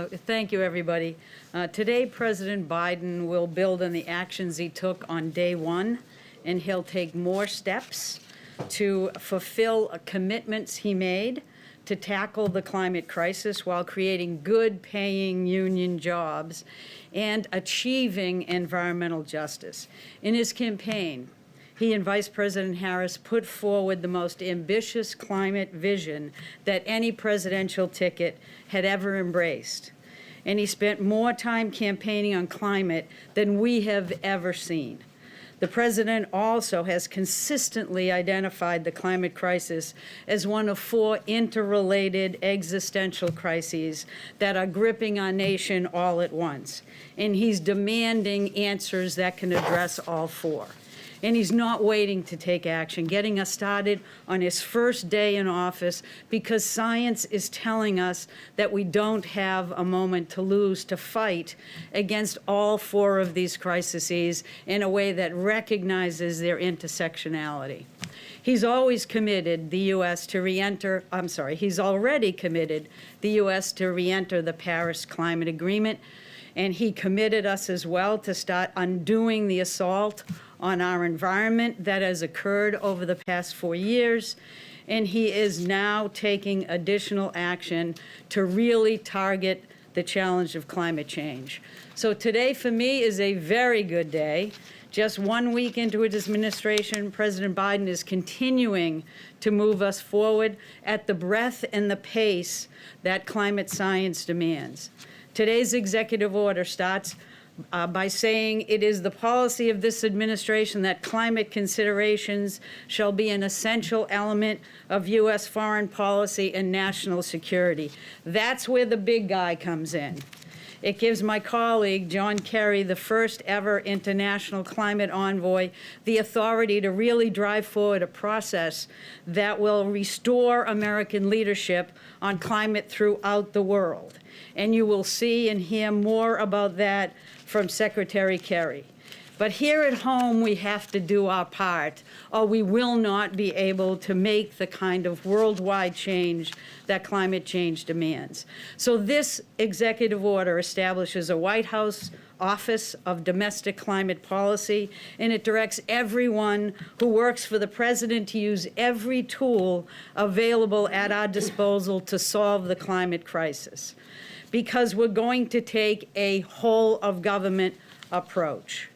Thank you, everybody. Today, President Biden will build on the actions he took on day one, and he'll take more steps to fulfill commitments he made to tackle the climate crisis while creating good-paying union jobs and achieving environmental justice. In his campaign, he and Vice President Harris put forward the most ambitious climate vision that any presidential ticket had ever embraced. And he spent more time campaigning on climate than we have ever seen. The president also has consistently identified the climate crisis as one of 4 interrelated existential crises that are gripping our nation all at once. And he's demanding answers that can address all 4. And he's not waiting to take action, getting us started on his first day in office, because science is telling us that we don't have a moment to lose to fight against all 4 of these crises in a way that recognizes their intersectionality. He's always committed the U.S. to re-enter, he's already committed the U.S. to re-enter the Paris Climate Agreement, and he committed us as well to start undoing the assault on our environment that has occurred over the past 4 years. And he is now taking additional action to really target the challenge of climate change. So today, for me, is a very good day. Just 1 week into his administration, President Biden is continuing to move us forward at the breadth and the pace that climate science demands. Today's executive order starts by saying it is the policy of this administration that climate considerations shall be an essential element of U.S. foreign policy and national security. That's where the big guy comes in. It gives my colleague, John Kerry, the first ever international climate envoy, the authority to really drive forward a process that will restore American leadership on climate throughout the world. And you will see and hear more about that from Secretary Kerry. But here at home, we have to do our part, or we will not be able to make the kind of worldwide change that climate change demands. So this executive order establishes a White House Office of Domestic Climate Policy, and it directs everyone who works for the president to use every tool available at our disposal to solve the climate crisis, because we're going to take a whole-of-government approach.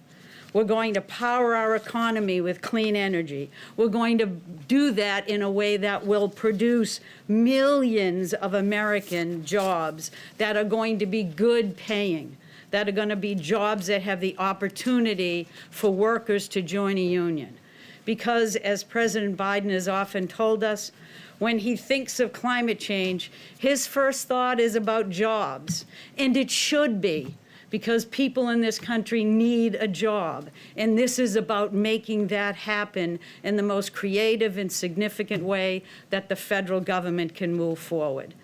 We're going to power our economy with clean energy. We're going to do that in a way that will produce millions of American jobs that are going to be good paying, that are going to be jobs that have the opportunity for workers to join a union. Because, as President Biden has often told us, when he thinks of climate change, his first thought is about jobs, and it should be, because people in this country need a job. And this is about making that happen in the most creative and significant way that the federal government can move forward.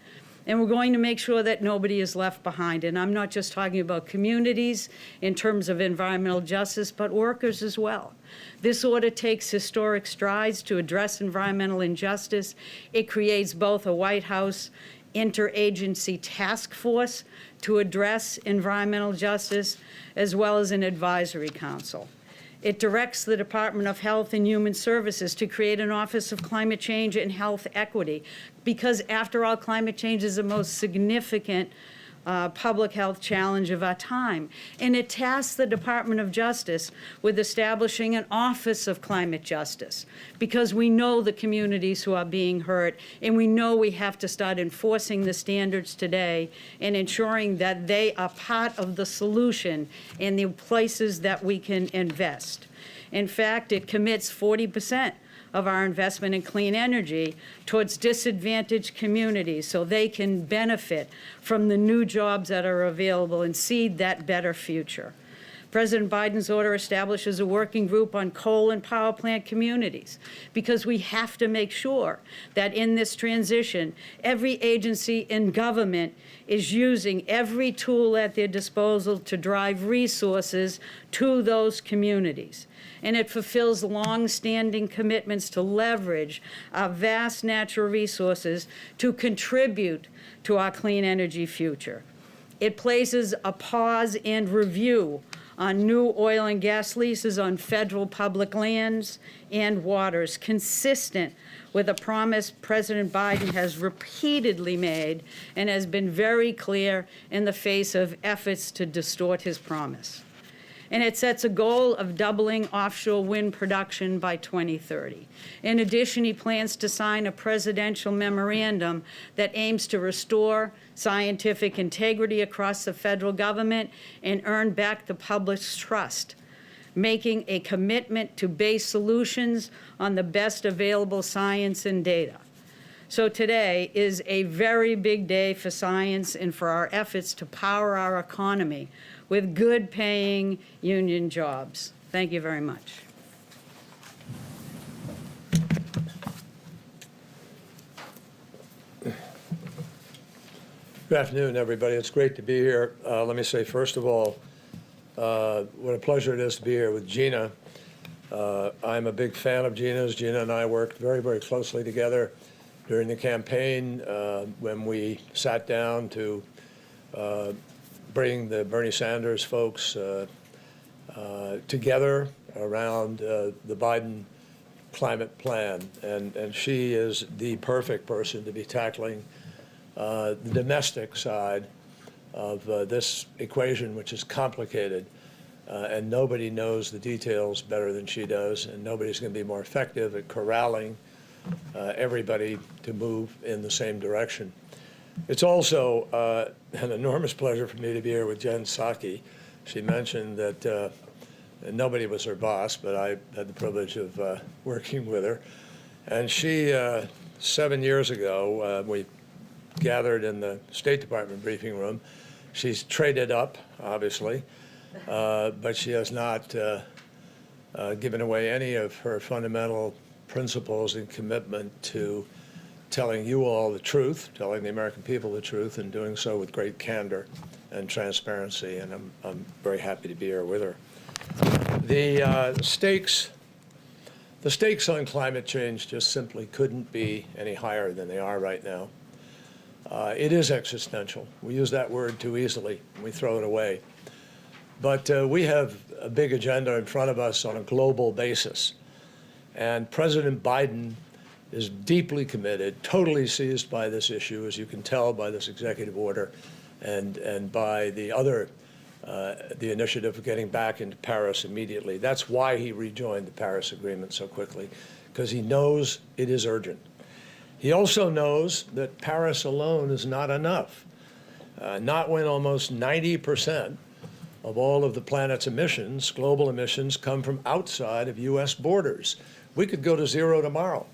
And we're going to make sure that nobody is left behind. And I'm not just talking about communities in terms of environmental justice, but workers as well. This order takes historic strides to address environmental injustice. It creates both a White House interagency task force to address environmental justice, as well as an advisory council. It directs the Department of Health and Human Services to create an Office of Climate Change and Health Equity, because after all, climate change is the most significant public health challenge of our time. And it tasks the Department of Justice with establishing an Office of Climate Justice, because we know the communities who are being hurt, and we know we have to start enforcing the standards today and ensuring that they are part of the solution in the places that we can invest. In fact, it commits 40% of our investment in clean energy towards disadvantaged communities so they can benefit from the new jobs that are available and seed that better future. President Biden's order establishes a working group on coal and power plant communities, because we have to make sure that in this transition, every agency in government is using every tool at their disposal to drive resources to those communities. And it fulfills long-standing commitments to leverage our vast natural resources to contribute to our clean energy future. It places a pause and review on new oil and gas leases on federal public lands and waters, consistent with a promise President Biden has repeatedly made and has been very clear in the face of efforts to distort his promise. And it sets a goal of doubling offshore wind production by 2030. In addition, he plans to sign a presidential memorandum that aims to restore scientific integrity across the federal government and earn back the public's trust, making a commitment to base solutions on the best available science and data. So today is a very big day for science and for our efforts to power our economy with good-paying union jobs. Thank you very much. Good afternoon, everybody. It's great to be here. Let me say, first of all, what a pleasure it is to be here with Gina. I'm a big fan of Gina's. Gina and I worked very, very closely together during the campaign when we sat down to bring the Bernie Sanders folks together around the Biden climate plan. And she is the perfect person to be tackling the domestic side of this equation, which is complicated. And nobody knows the details better than she does, and nobody's going to be more effective at corralling everybody to move in the same direction. It's also an enormous pleasure for me to be here with Jen Psaki. She mentioned that nobody was her boss, but I had the privilege of working with her. And she, 7 years ago, we gathered in the State Department briefing room. She's traded up, obviously, but she has not given away any of her fundamental principles and commitment to telling you all the truth, telling the American people the truth, and doing so with great candor and transparency. And I'm very happy to be here with her. The stakes on climate change just simply couldn't be any higher than they are right now. It is existential. We use that word too easily, and we throw it away. But we have a big agenda in front of us on a global basis. And President Biden is deeply committed, totally seized by this issue, as you can tell by this executive order and by the other, the initiative of getting back into Paris immediately. That's why he rejoined the Paris Agreement so quickly, because he knows it is urgent. He also knows that Paris alone is not enough, not when almost 90% of all of the planet's emissions, global emissions, come from outside of U.S. borders. We could go to zero tomorrow,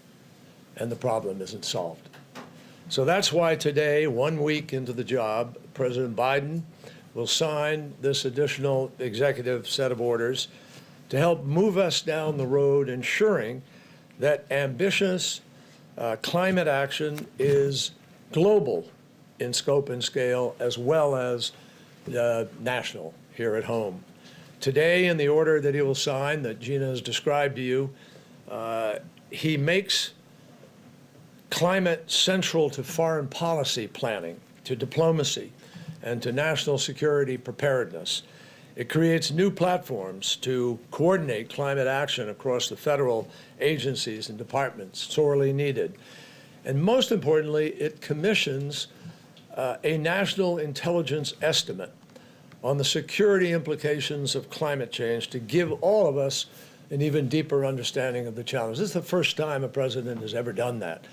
and the problem isn't solved. So that's why today, 1 week into the job, President Biden will sign this additional executive set of orders to help move us down the road, ensuring that ambitious climate action is global in scope and scale, as well as national here at home. Today, in the order that he will sign, that Gina has described to you, he makes climate central to foreign policy planning, to diplomacy, and to national security preparedness. It creates new platforms to coordinate climate action across the federal agencies and departments, sorely needed. And most importantly, it commissions a national intelligence estimate on the security implications of climate change to give all of us an even deeper understanding of the challenge. This is the first time a president has ever done that.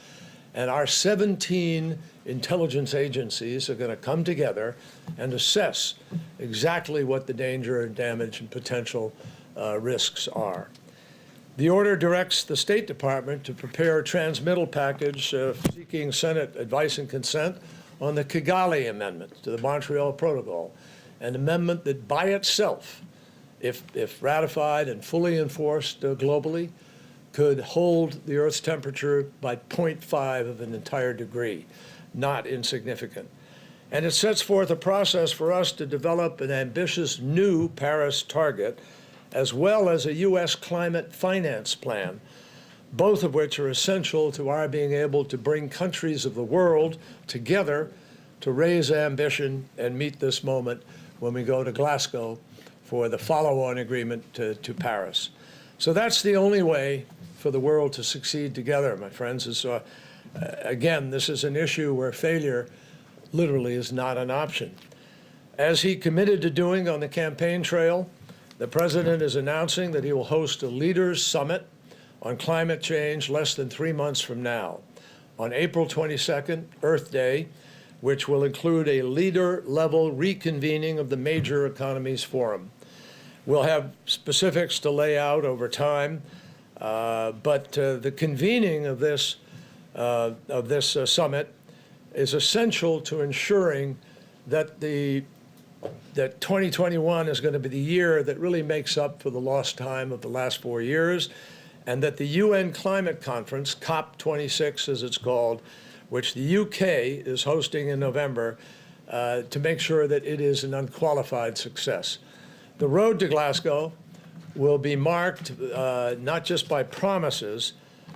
And our 17 intelligence agencies are going to come together and assess exactly what the danger and damage and potential risks are. The order directs the State Department to prepare a transmittal package seeking Senate advice and consent on the Kigali Amendment to the Montreal Protocol, an amendment that by itself, if ratified and fully enforced globally, could hold the Earth's temperature by 0.5 of an entire degree, not insignificant. And it sets forth a process for us to develop an ambitious new Paris target, as well as a U.S. climate finance plan, both of which are essential to our being able to bring countries of the world together to raise ambition and meet this moment when we go to Glasgow for the follow-on agreement to Paris. So that's the only way for the world to succeed together, my friends. And so, again, this is an issue where failure literally is not an option. As he committed to doing on the campaign trail, the president is announcing that he will host a leaders summit on climate change less than 3 months from now, on April 22nd, Earth Day, which will include a leader-level reconvening of the major economies forum. We'll have specifics to lay out over time, but the convening of this summit is essential to ensuring that 2021 is going to be the year that really makes up for the lost time of the last 4 years, and that the UN Climate Conference, COP26 as it's called, which the UK is hosting in November, to make sure that it is an unqualified success. The road to Glasgow will be marked not just by promises,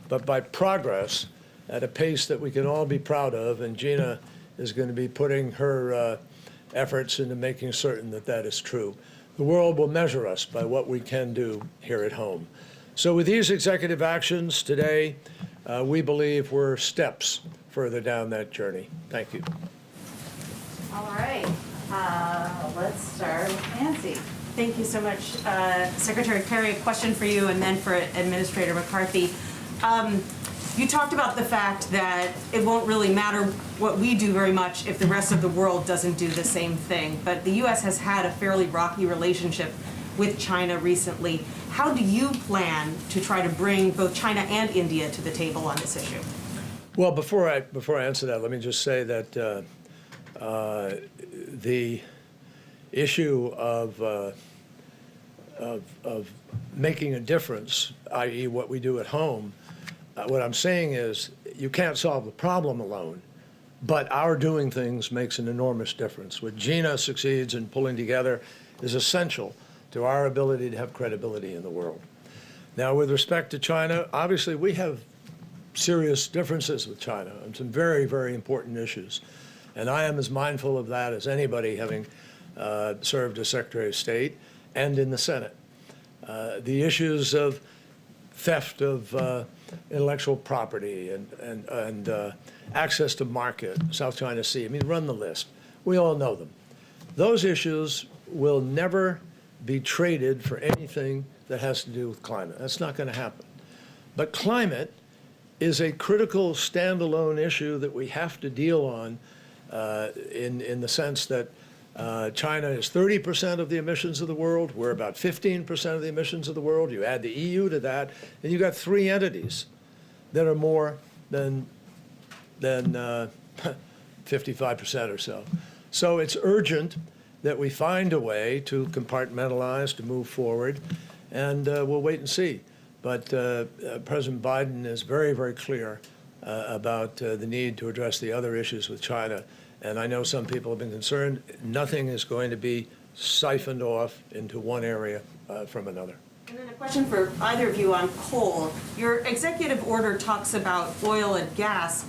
but by progress at a pace that we can all be proud of, and Gina is going to be putting her efforts into making certain that that is true. The world will measure us by what we can do here at home. So with these executive actions today, we believe we're steps further down that journey. Thank you. All right, let's start with Nancy. Thank you so much, Secretary Kerry. A question for you and then for Administrator McCarthy. You talked about the fact that it won't really matter what we do very much if the rest of the world doesn't do the same thing. But the U.S. has had a fairly rocky relationship with China recently. How do you plan to try to bring both China and India to the table on this issue? Well, before I answer that, let me just say that the issue of making a difference, i.e. what we do at home, what I'm saying is you can't solve the problem alone, but our doing things makes an enormous difference. What Gina succeeds in pulling together is essential to our ability to have credibility in the world. Now, with respect to China, obviously we have serious differences with China on some very, very important issues. And I am as mindful of that as anybody, having served as Secretary of State and in the Senate. The issues of theft of intellectual property and access to market, South China Sea, I mean, run the list. We all know them. Those issues will never be traded for anything that has to do with climate. That's not going to happen. But climate is a critical standalone issue that we have to deal on in the sense that China is 30% of the emissions of the world. We're about 15% of the emissions of the world. You add the EU to that, and you've got 3 entities that are more than 55% or so. So it's urgent that we find a way to compartmentalize, to move forward, and we'll wait and see. But President Biden is very, very clear about the need to address the other issues with China. And I know some people have been concerned. Nothing is going to be siphoned off into one area from another. And then a question for either of you on coal. Your executive order talks about oil and gas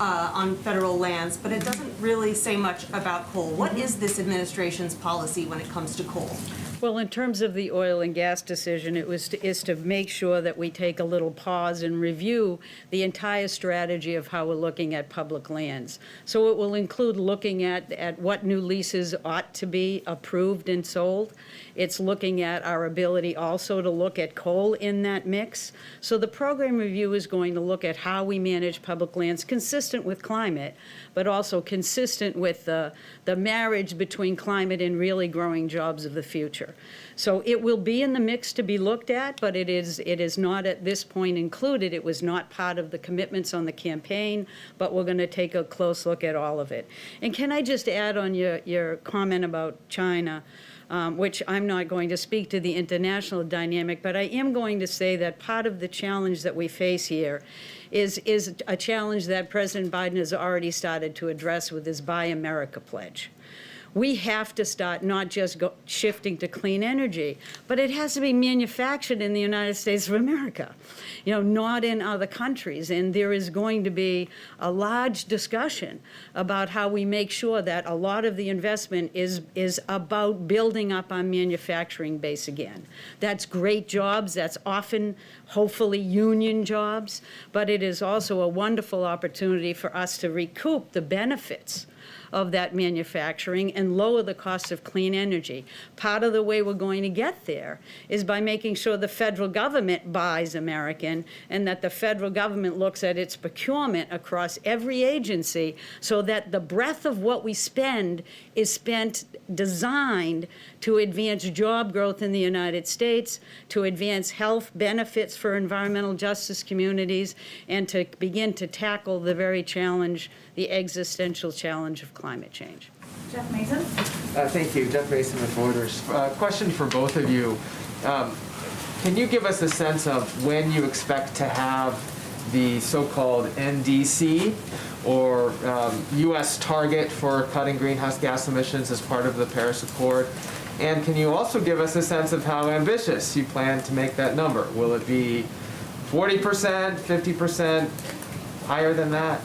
on federal lands, but it doesn't really say much about coal. What is this administration's policy when it comes to coal? Well, in terms of the oil and gas decision, is to make sure that we take a little pause and review the entire strategy of how we're looking at public lands. So it will include looking at what new leases ought to be approved and sold. It's looking at our ability also to look at coal in that mix. So the program review is going to look at how we manage public lands consistent with climate, but also consistent with the marriage between climate and really growing jobs of the future. So it will be in the mix to be looked at, but it is not at this point included. It was not part of the commitments on the campaign, but we're going to take a close look at all of it. And can I just add on your comment about China, which I'm not going to speak to the international dynamic, but I am going to say that part of the challenge that we face here is a challenge that President Biden has already started to address with his Buy America pledge, we have to start not just shifting to clean energy, but it has to be manufactured in the United States of America, not in other countries. And there is going to be a large discussion about how we make sure that a lot of the investment is about building up our manufacturing base again. That's great jobs. That's often, hopefully, union jobs. But it is also a wonderful opportunity for us to recoup the benefits of that manufacturing and lower the cost of clean energy. Part of the way we're going to get there is by making sure the federal government buys American and that the federal government looks at its procurement across every agency so that the breadth of what we spend is spent designed to advance job growth in the United States, to advance health benefits for environmental justice communities, and to begin to tackle the very challenge, the existential challenge of climate change. Jeff Mason? Thank you. Jeff Mason with Reuters. Question for both of you. Can you give us a sense of when you expect to have the so-called NDC, or U.S. target for cutting greenhouse gas emissions as part of the Paris Accord? And can you also give us a sense of how ambitious you plan to make that number? Will it be 40%, 50%, higher than that?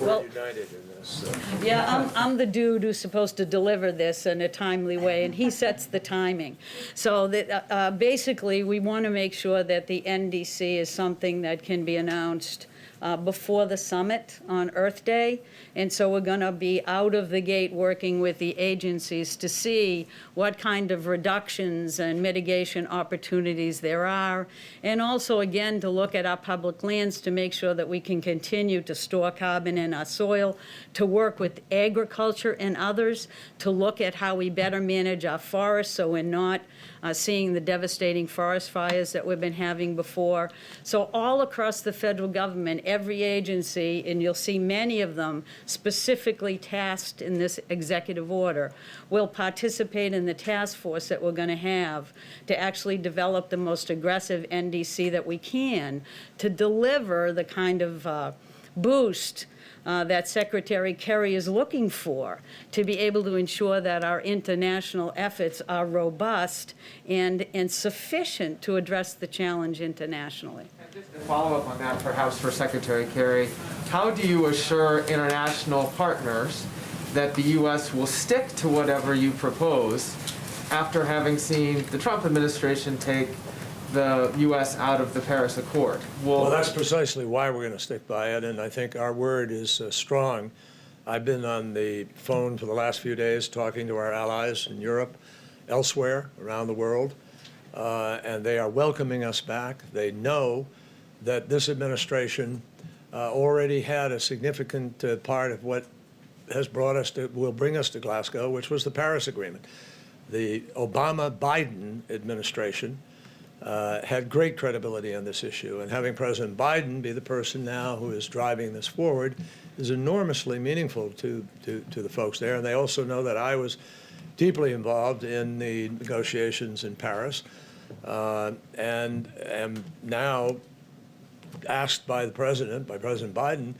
We're united in this. Yeah, I'm the dude who's supposed to deliver this in a timely way, and he sets the timing. So that basically, we want to make sure that the NDC is something that can be announced before the summit on Earth Day. And so we're going to be out of the gate working with the agencies to see what kind of reductions and mitigation opportunities there are. And also, again, to look at our public lands to make sure that we can continue to store carbon in our soil, to work with agriculture and others, to look at how we better manage our forests so we're not seeing the devastating forest fires that we've been having before. So all across the federal government, every agency, and you'll see many of them specifically tasked in this executive order, will participate in the task force that we're going to have to actually develop the most aggressive NDC that we can to deliver the kind of boost that Secretary Kerry is looking for to be able to ensure that our international efforts are robust and sufficient to address the challenge internationally. And just to follow up on that, perhaps for Secretary Kerry, how do you assure international partners that the U.S. will stick to whatever you propose after having seen the Trump administration take the U.S. out of the Paris Accord? Well, that's precisely why we're going to stick by it, and I think our word is strong. I've been on the phone for the last few days talking to our allies in Europe, elsewhere around the world, and they are welcoming us back. They know that this administration already had a significant part of what has brought us to, will bring us to Glasgow, which was the Paris Agreement. The Obama-Biden administration had great credibility on this issue, and having President Biden be the person now who is driving this forward is enormously meaningful to the folks there. And they also know that I was deeply involved in the negotiations in Paris and am now asked by President Biden,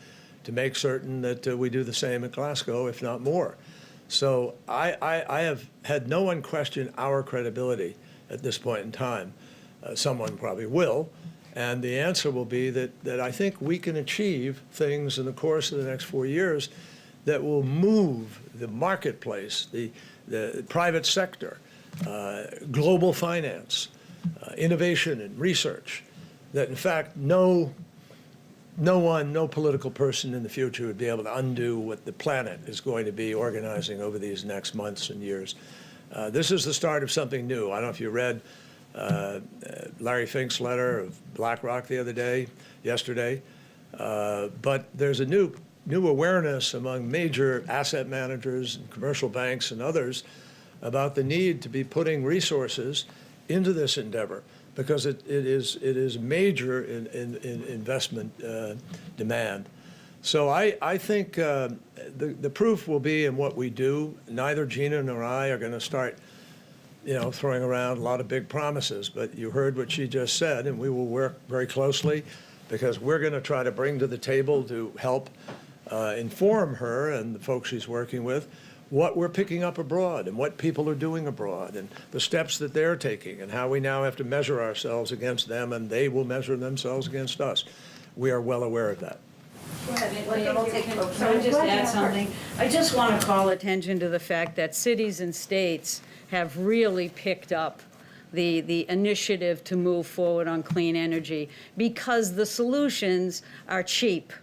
to make certain that we do the same at Glasgow, if not more. So I have had no one question our credibility at this point in time. Someone probably will, and the answer will be that I think we can achieve things in the course of the next 4 years that will move the marketplace, the private sector, global finance, innovation and research, that in fact no political person in the future would be able to undo what the planet is going to be organizing over these next months and years. This is the start of something new. I don't know if you read Larry Fink's letter of BlackRock yesterday, but there's a new awareness among major asset managers and commercial banks and others about the need to be putting resources into this endeavor, because it is major in investment demand. So I think the proof will be in what we do. Neither Gina nor I are going to start throwing around a lot of big promises, but you heard what she just said, and we will work very closely, because we're going to try to bring to the table to help inform her and the folks she's working with what we're picking up abroad and what people are doing abroad and the steps that they're taking and how we now have to measure ourselves against them and they will measure themselves against us. We are well aware of that. Go ahead. Can I just add something? I just want to call attention to the fact that cities and states have really picked up the initiative to move forward on clean energy because the solutions are cheap.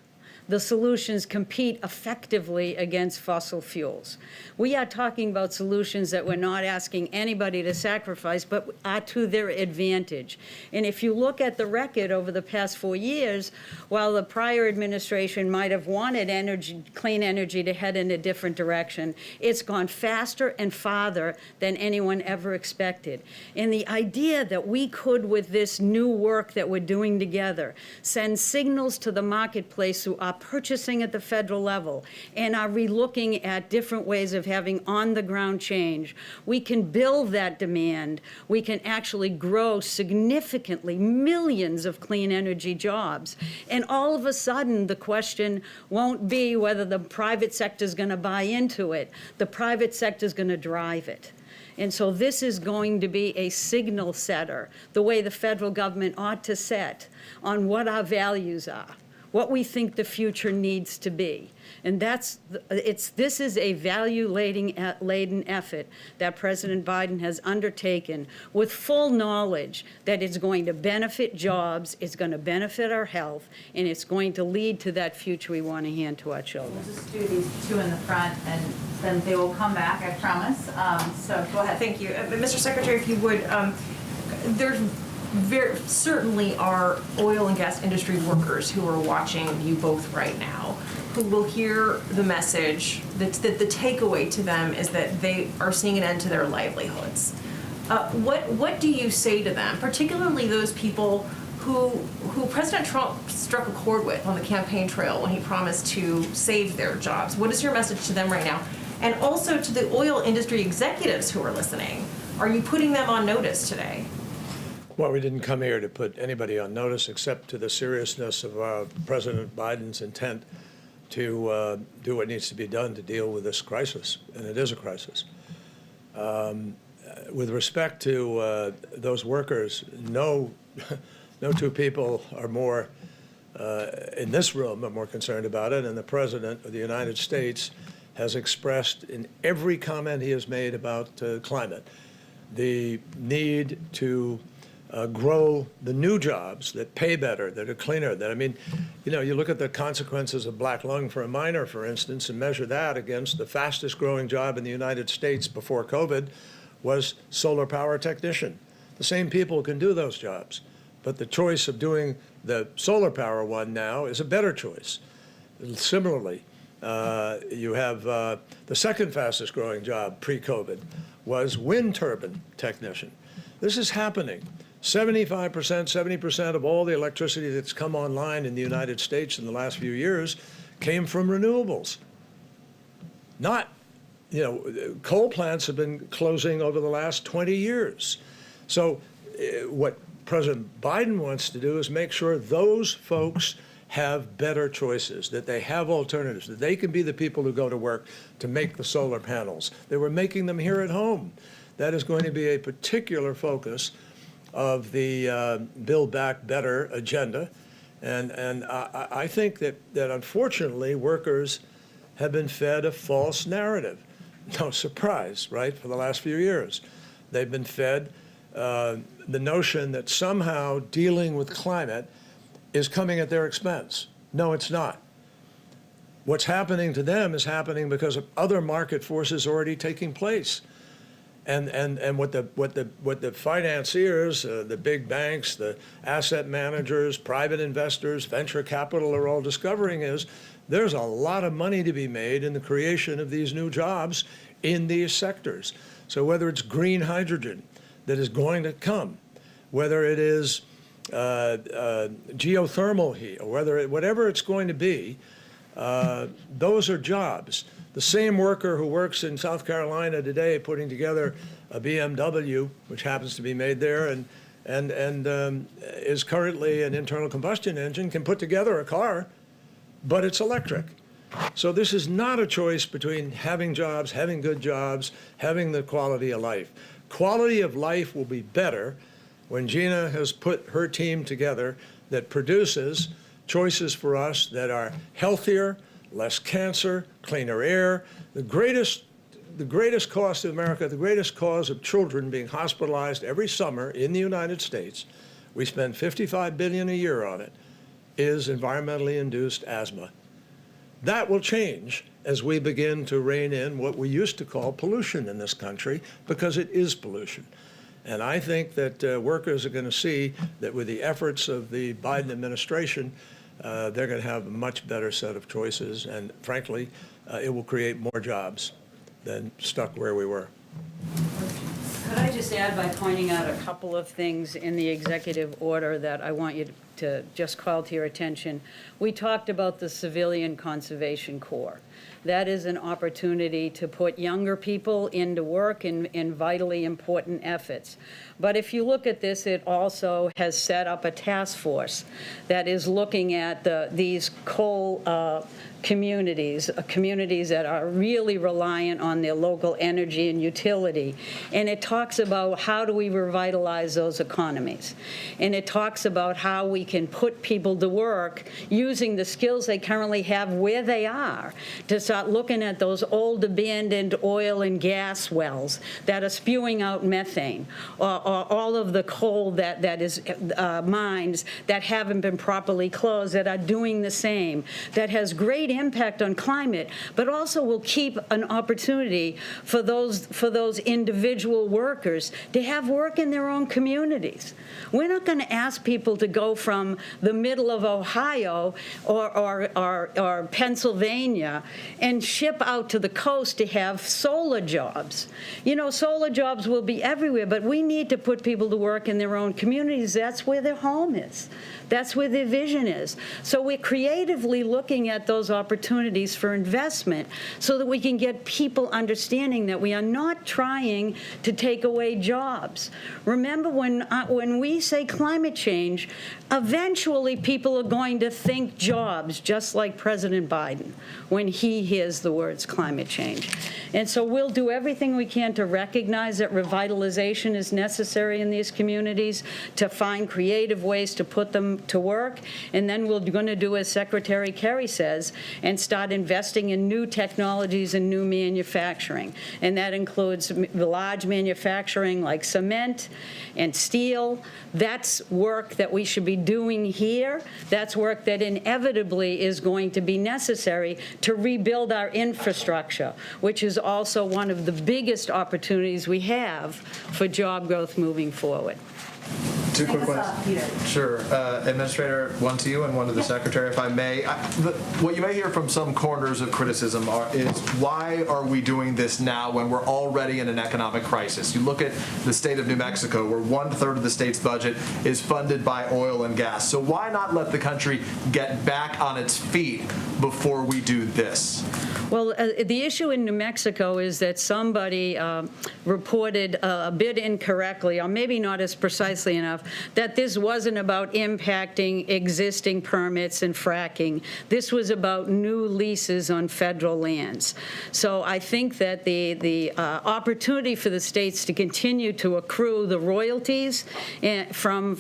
The solutions compete effectively against fossil fuels. We are talking about solutions that we're not asking anybody to sacrifice, but are to their advantage. And if you look at the record over the past 4 years, while the prior administration might have wanted clean energy to head in a different direction, it's gone faster and farther than anyone ever expected. And the idea that we could, with this new work that we're doing together, send signals to the marketplace through our purchasing at the federal level and are relooking at different ways of having on-the-ground change, we can build that demand. We can actually grow significantly millions of clean energy jobs. And all of a sudden, the question won't be whether the private sector is going to buy into it. The private sector is going to drive it. And so this is going to be a signal setter, the way the federal government ought to set on what our values are, what we think the future needs to be. And this is a value-laden effort that President Biden has undertaken with full knowledge that it's going to benefit jobs, it's going to benefit our health, and it's going to lead to that future we want to hand to our children. We'll just do these two in the front, and then they will come back, I promise. So go ahead. Thank you. Mr. Secretary, if you would, there's certainly are oil and gas industry workers who are watching you both right now, who will hear the message that the takeaway to them is that they are seeing an end to their livelihoods. What do you say to them, particularly those people who President Trump struck a chord with on the campaign trail when he promised to save their jobs? What is your message to them right now? And also to the oil industry executives who are listening, are you putting them on notice today? Well, we didn't come here to put anybody on notice except to the seriousness of President Biden's intent to do what needs to be done to deal with this crisis, and it is a crisis. With respect to those workers, no two people are more in this room are more concerned about it, and the President of the United States has expressed in every comment he has made about climate the need to grow the new jobs that pay better, that are cleaner. That, I mean, you look at the consequences of black lung for a miner, for instance, and measure that against the fastest growing job in the United States before COVID was solar power technician. The same people can do those jobs, but the choice of doing the solar power one now is a better choice. Similarly, you have the second fastest growing job pre-COVID was wind turbine technician. This is happening. 75%, 70% of all the electricity that's come online in the United States in the last few years came from renewables. Not, coal plants have been closing over the last 20 years. So what President Biden wants to do is make sure those folks have better choices, that they have alternatives, that they can be the people who go to work to make the solar panels. They were making them here at home. That is going to be a particular focus of the Build Back Better agenda. And I think that unfortunately workers have been fed a false narrative. No surprise, right, for the last few years. They've been fed the notion that somehow dealing with climate is coming at their expense. No, it's not. What's happening to them is happening because of other market forces already taking place. And what the financiers, the big banks, the asset managers, private investors, venture capital are all discovering is there's a lot of money to be made in the creation of these new jobs in these sectors. So whether it's green hydrogen that is going to come, whether it is geothermal heat, or whatever it's going to be, those are jobs. The same worker who works in South Carolina today putting together a BMW, which happens to be made there, and is currently an internal combustion engine, can put together a car, but it's electric. So this is not a choice between having jobs, having good jobs, having the quality of life. Quality of life will be better when Gina has put her team together that produces choices for us that are healthier, less cancer, cleaner air. The greatest cost to America, the greatest cause of children being hospitalized every summer in the United States, we spend $55 billion a year on it, is environmentally induced asthma. That will change as we begin to rein in what we used to call pollution in this country, because it is pollution. And I think that workers are going to see that with the efforts of the Biden administration, they're going to have a much better set of choices. And frankly, it will create more jobs than stuck where we were. Could I just add by pointing out a couple of things in the executive order that I want you to just call to your attention? We talked about the Civilian Conservation Corps. That is an opportunity to put younger people into work in vitally important efforts. But if you look at this, it also has set up a task force that is looking at these coal communities that are really reliant on their local energy and utility. And it talks about how do we revitalize those economies. And it talks about how we can put people to work using the skills they currently have where they are, to start looking at those old abandoned oil and gas wells that are spewing out methane, or all of the coal that is mines that haven't been properly closed that are doing the same, that has great impact on climate, but also will keep an opportunity for those individual workers to have work in their own communities. We're not going to ask people to go from the middle of Ohio or Pennsylvania and ship out to the coast to have solar jobs. You know, solar jobs will be everywhere, but we need to put people to work in their own communities. That's where their home is. That's where their vision is. So we're creatively looking at those opportunities for investment so that we can get people understanding that we are not trying to take away jobs. Remember, when we say climate change, eventually people are going to think jobs, just like President Biden, when he hears the words climate change. And so we'll do everything we can to recognize that revitalization is necessary in these communities, to find creative ways to put them to work, and then we're going to do as Secretary Kerry says, and start investing in new technologies and new manufacturing. And that includes large manufacturing like cement and steel. That's work that we should be doing here. That's work that inevitably is going to be necessary to rebuild our infrastructure, which is also one of the biggest opportunities we have for job growth moving forward. Two quick ones. Sure. Administrator, one to you and one to the Secretary, if I may. What you may hear from some corners of criticism is why are we doing this now when we're already in an economic crisis? You look at the state of New Mexico, where 1/3 of the state's budget is funded by oil and gas. So why not let the country get back on its feet before we do this? Well, the issue in New Mexico is that somebody reported a bit incorrectly, or maybe not as precisely enough, that this wasn't about impacting existing permits and fracking. This was about new leases on federal lands. So I think that the opportunity for the states to continue to accrue the royalties from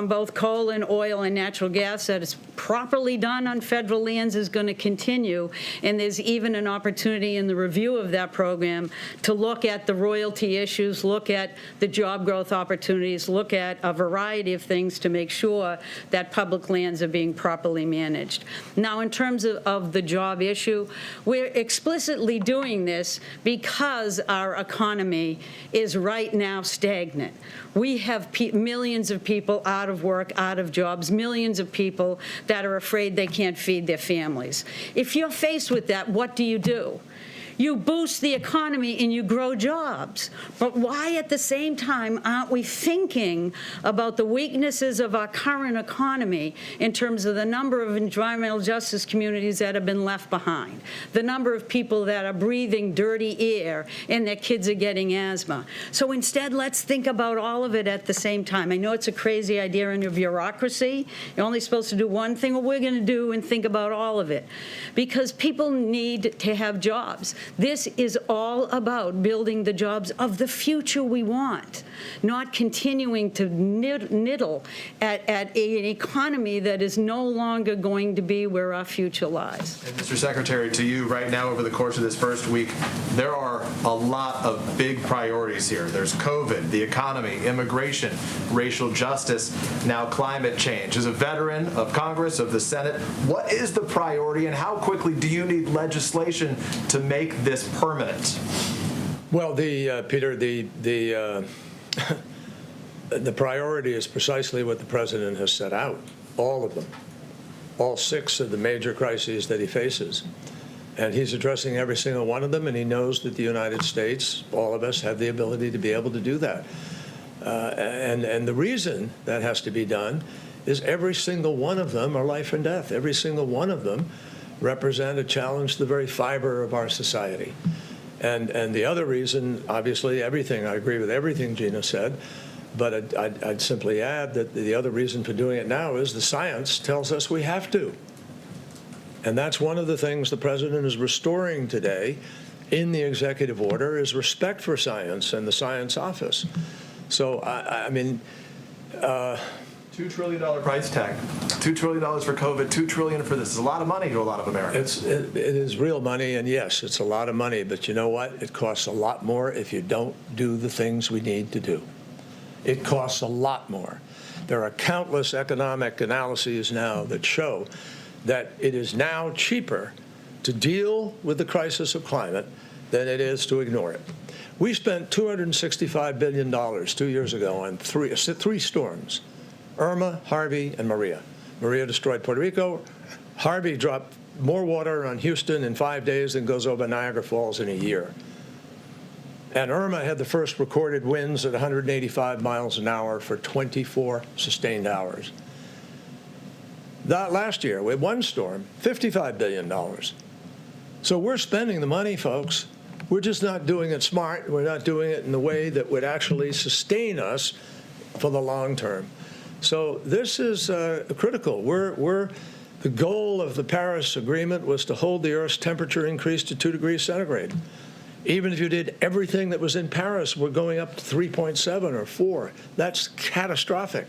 both coal and oil and natural gas that is properly done on federal lands is going to continue. And there's even an opportunity in the review of that program to look at the royalty issues, look at the job growth opportunities, look at a variety of things to make sure that public lands are being properly managed. Now, in terms of the job issue, we're explicitly doing this because our economy is right now stagnant. We have millions of people out of work, out of jobs, millions of people that are afraid they can't feed their families. If you're faced with that, what do? You boost the economy and you grow jobs. But why at the same time aren't we thinking about the weaknesses of our current economy in terms of the number of environmental justice communities that have been left behind, the number of people that are breathing dirty air and their kids are getting asthma? So instead, let's think about all of it at the same time. I know it's a crazy idea in your bureaucracy. You're only supposed to do one thing. What we're going to do and think about all of it, because people need to have jobs. This is all about building the jobs of the future we want, not continuing to niddle at an economy that is no longer going to be where our future lies. And Mr. Secretary, to you right now over the course of this first week, there are a lot of big priorities here. There's COVID, the economy, immigration, racial justice, now climate change. As a veteran of Congress, of the Senate, what is the priority and how quickly do you need legislation to make this permanent? Well, Peter, the priority is precisely what the president has set out, all of them, all 6 of the major crises that he faces. And he's addressing every single one of them, and he knows that the United States, all of us, have the ability to be able to do that. And the reason that has to be done is every single one of them are life and death. Every single one of them represent a challenge to the very fiber of our society. And the other reason, obviously, everything, I agree with everything Gina said, but I'd simply add that the other reason for doing it now is the science tells us we have to. And that's one of the things the president is restoring today in the executive order is respect for science and the science office. So, I mean, $2 trillion price tag, $2 trillion for COVID, $2 trillion for this. It's a lot of money to a lot of Americans. it is real money, and yes, it's a lot of money, but you know what? It costs a lot more if you don't do the things we need to do. It costs a lot more. There are countless economic analyses now that show that it is now cheaper to deal with the crisis of climate than it is to ignore it. We spent $265 billion 2 years ago on three storms: Irma, Harvey, and Maria. Maria destroyed Puerto Rico. Harvey dropped more water on Houston in 5 days than goes over Niagara Falls in a year. And Irma had the first recorded winds at 185 miles an hour for 24 sustained hours. That last year, with one storm, $55 billion. So we're spending the money, folks. We're just not doing it smart. We're not doing it in the way that would actually sustain us for the long term. So this is critical. The goal of the Paris Agreement was to hold the Earth's temperature increase to 2 degrees centigrade. Even if you did everything that was in Paris, we're going up to 3.7 or 4. That's catastrophic.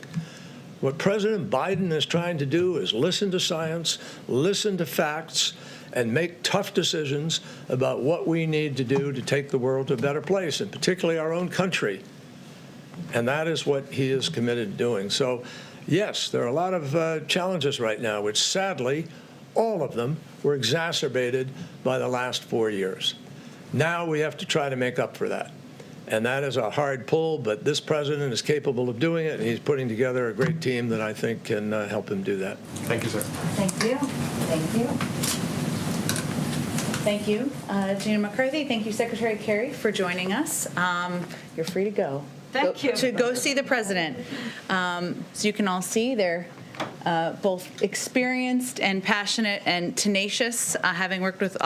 What President Biden is trying to do is listen to science, listen to facts, and make tough decisions about what we need to do to take the world to a better place, and particularly our own country. And that is what he is committed to doing. So, yes, there are a lot of challenges right now, which sadly, all of them were exacerbated by the last 4 years. Now we have to try to make up for that. And that is a hard pull, but this president is capable of doing it, and he's putting together a great team that I think can help him do that. Thank you, sir. Thank you. Thank you. Thank you, Gina McCarthy. Thank you, Secretary Kerry, for joining us. You're free to go. Thank you. To go see the president. So you can all see they're both experienced and passionate and tenacious, having worked with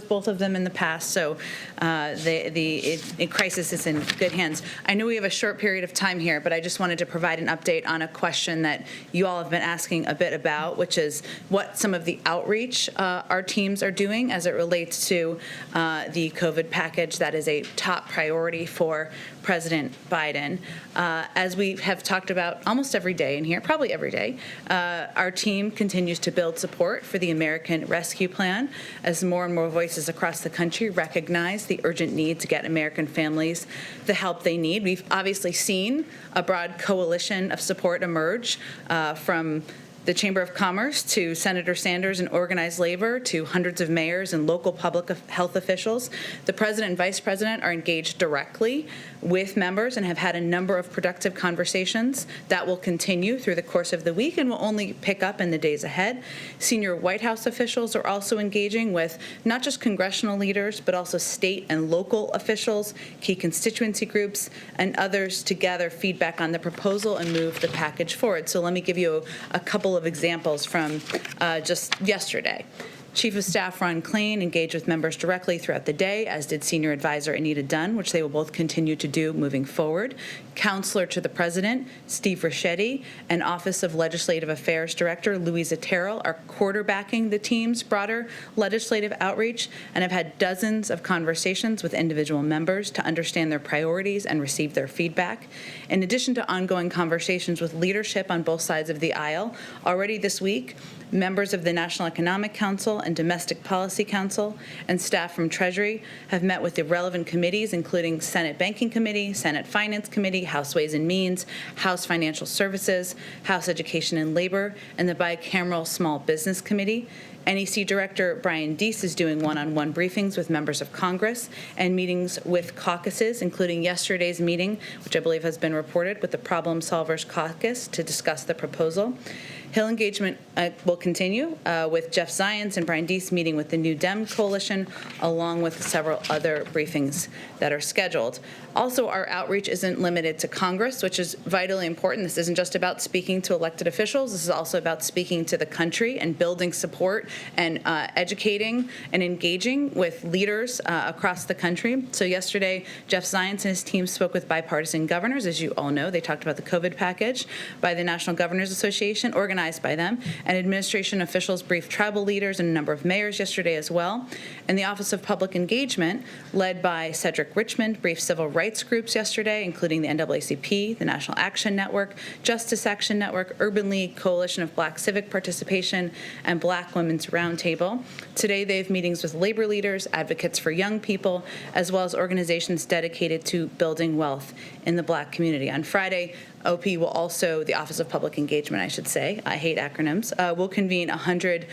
both of them in the past. So the crisis is in good hands. I know we have a short period of time here, but I just wanted to provide an update on a question that you all have been asking a bit about, which is what some of the outreach our teams are doing as it relates to the COVID package that is a top priority for President Biden. As we have talked about almost every day in here, probably every day, our team continues to build support for the American Rescue Plan as more and more voices across the country recognize the urgent need to get American families the help they need. We've obviously seen a broad coalition of support emerge from the Chamber of Commerce to Senator Sanders and organized labor to hundreds of mayors and local public health officials. The president and vice president are engaged directly with members and have had a number of productive conversations that will continue through the course of the week and will only pick up in the days ahead. Senior White House officials are also engaging with not just congressional leaders, but also state and local officials, key constituency groups, and others to gather feedback on the proposal and move the package forward. So let me give you a couple of examples from just yesterday. Chief of Staff Ron Klain engaged with members directly throughout the day, as did Senior Advisor Anita Dunn, which they will both continue to do moving forward. Counselor to the President, Steve Ricchetti, and Office of Legislative Affairs Director, Louisa Terrell, are quarterbacking the team's broader legislative outreach and have had dozens of conversations with individual members to understand their priorities and receive their feedback. In addition to ongoing conversations with leadership on both sides of the aisle, already this week, members of the National Economic Council and Domestic Policy Council and staff from Treasury have met with the relevant committees, including Senate Banking Committee, Senate Finance Committee, House Ways and Means, House Financial Services, House Education and Labor, and the bicameral Small Business Committee. NEC Director Brian Deese is doing one-on-one briefings with members of Congress and meetings with caucuses, including yesterday's meeting, which I believe has been reported, with the Problem Solvers Caucus to discuss the proposal. Hill engagement will continue with Jeff Zients and Brian Deese meeting with the New Dem Coalition, along with several other briefings that are scheduled. Also, our outreach isn't limited to Congress, which is vitally important. This isn't just about speaking to elected officials. This is also about speaking to the country and building support and educating and engaging with leaders across the country. So yesterday, Jeff Zients and his team spoke with bipartisan governors. As you all know, they talked about the COVID package by the National Governors Association, organized by them, and administration officials briefed tribal leaders and a number of mayors yesterday as well. And the Office of Public Engagement, led by Cedric Richmond, briefed civil rights groups yesterday, including the NAACP, the National Action Network, Justice Action Network, Urban League, Coalition of Black Civic Participation, and Black Women's Roundtable. Today they have meetings with labor leaders, advocates for young people, as well as organizations dedicated to building wealth in the Black community. On Friday, OP will also, the Office of Public Engagement, I should say, I hate acronyms, will convene 100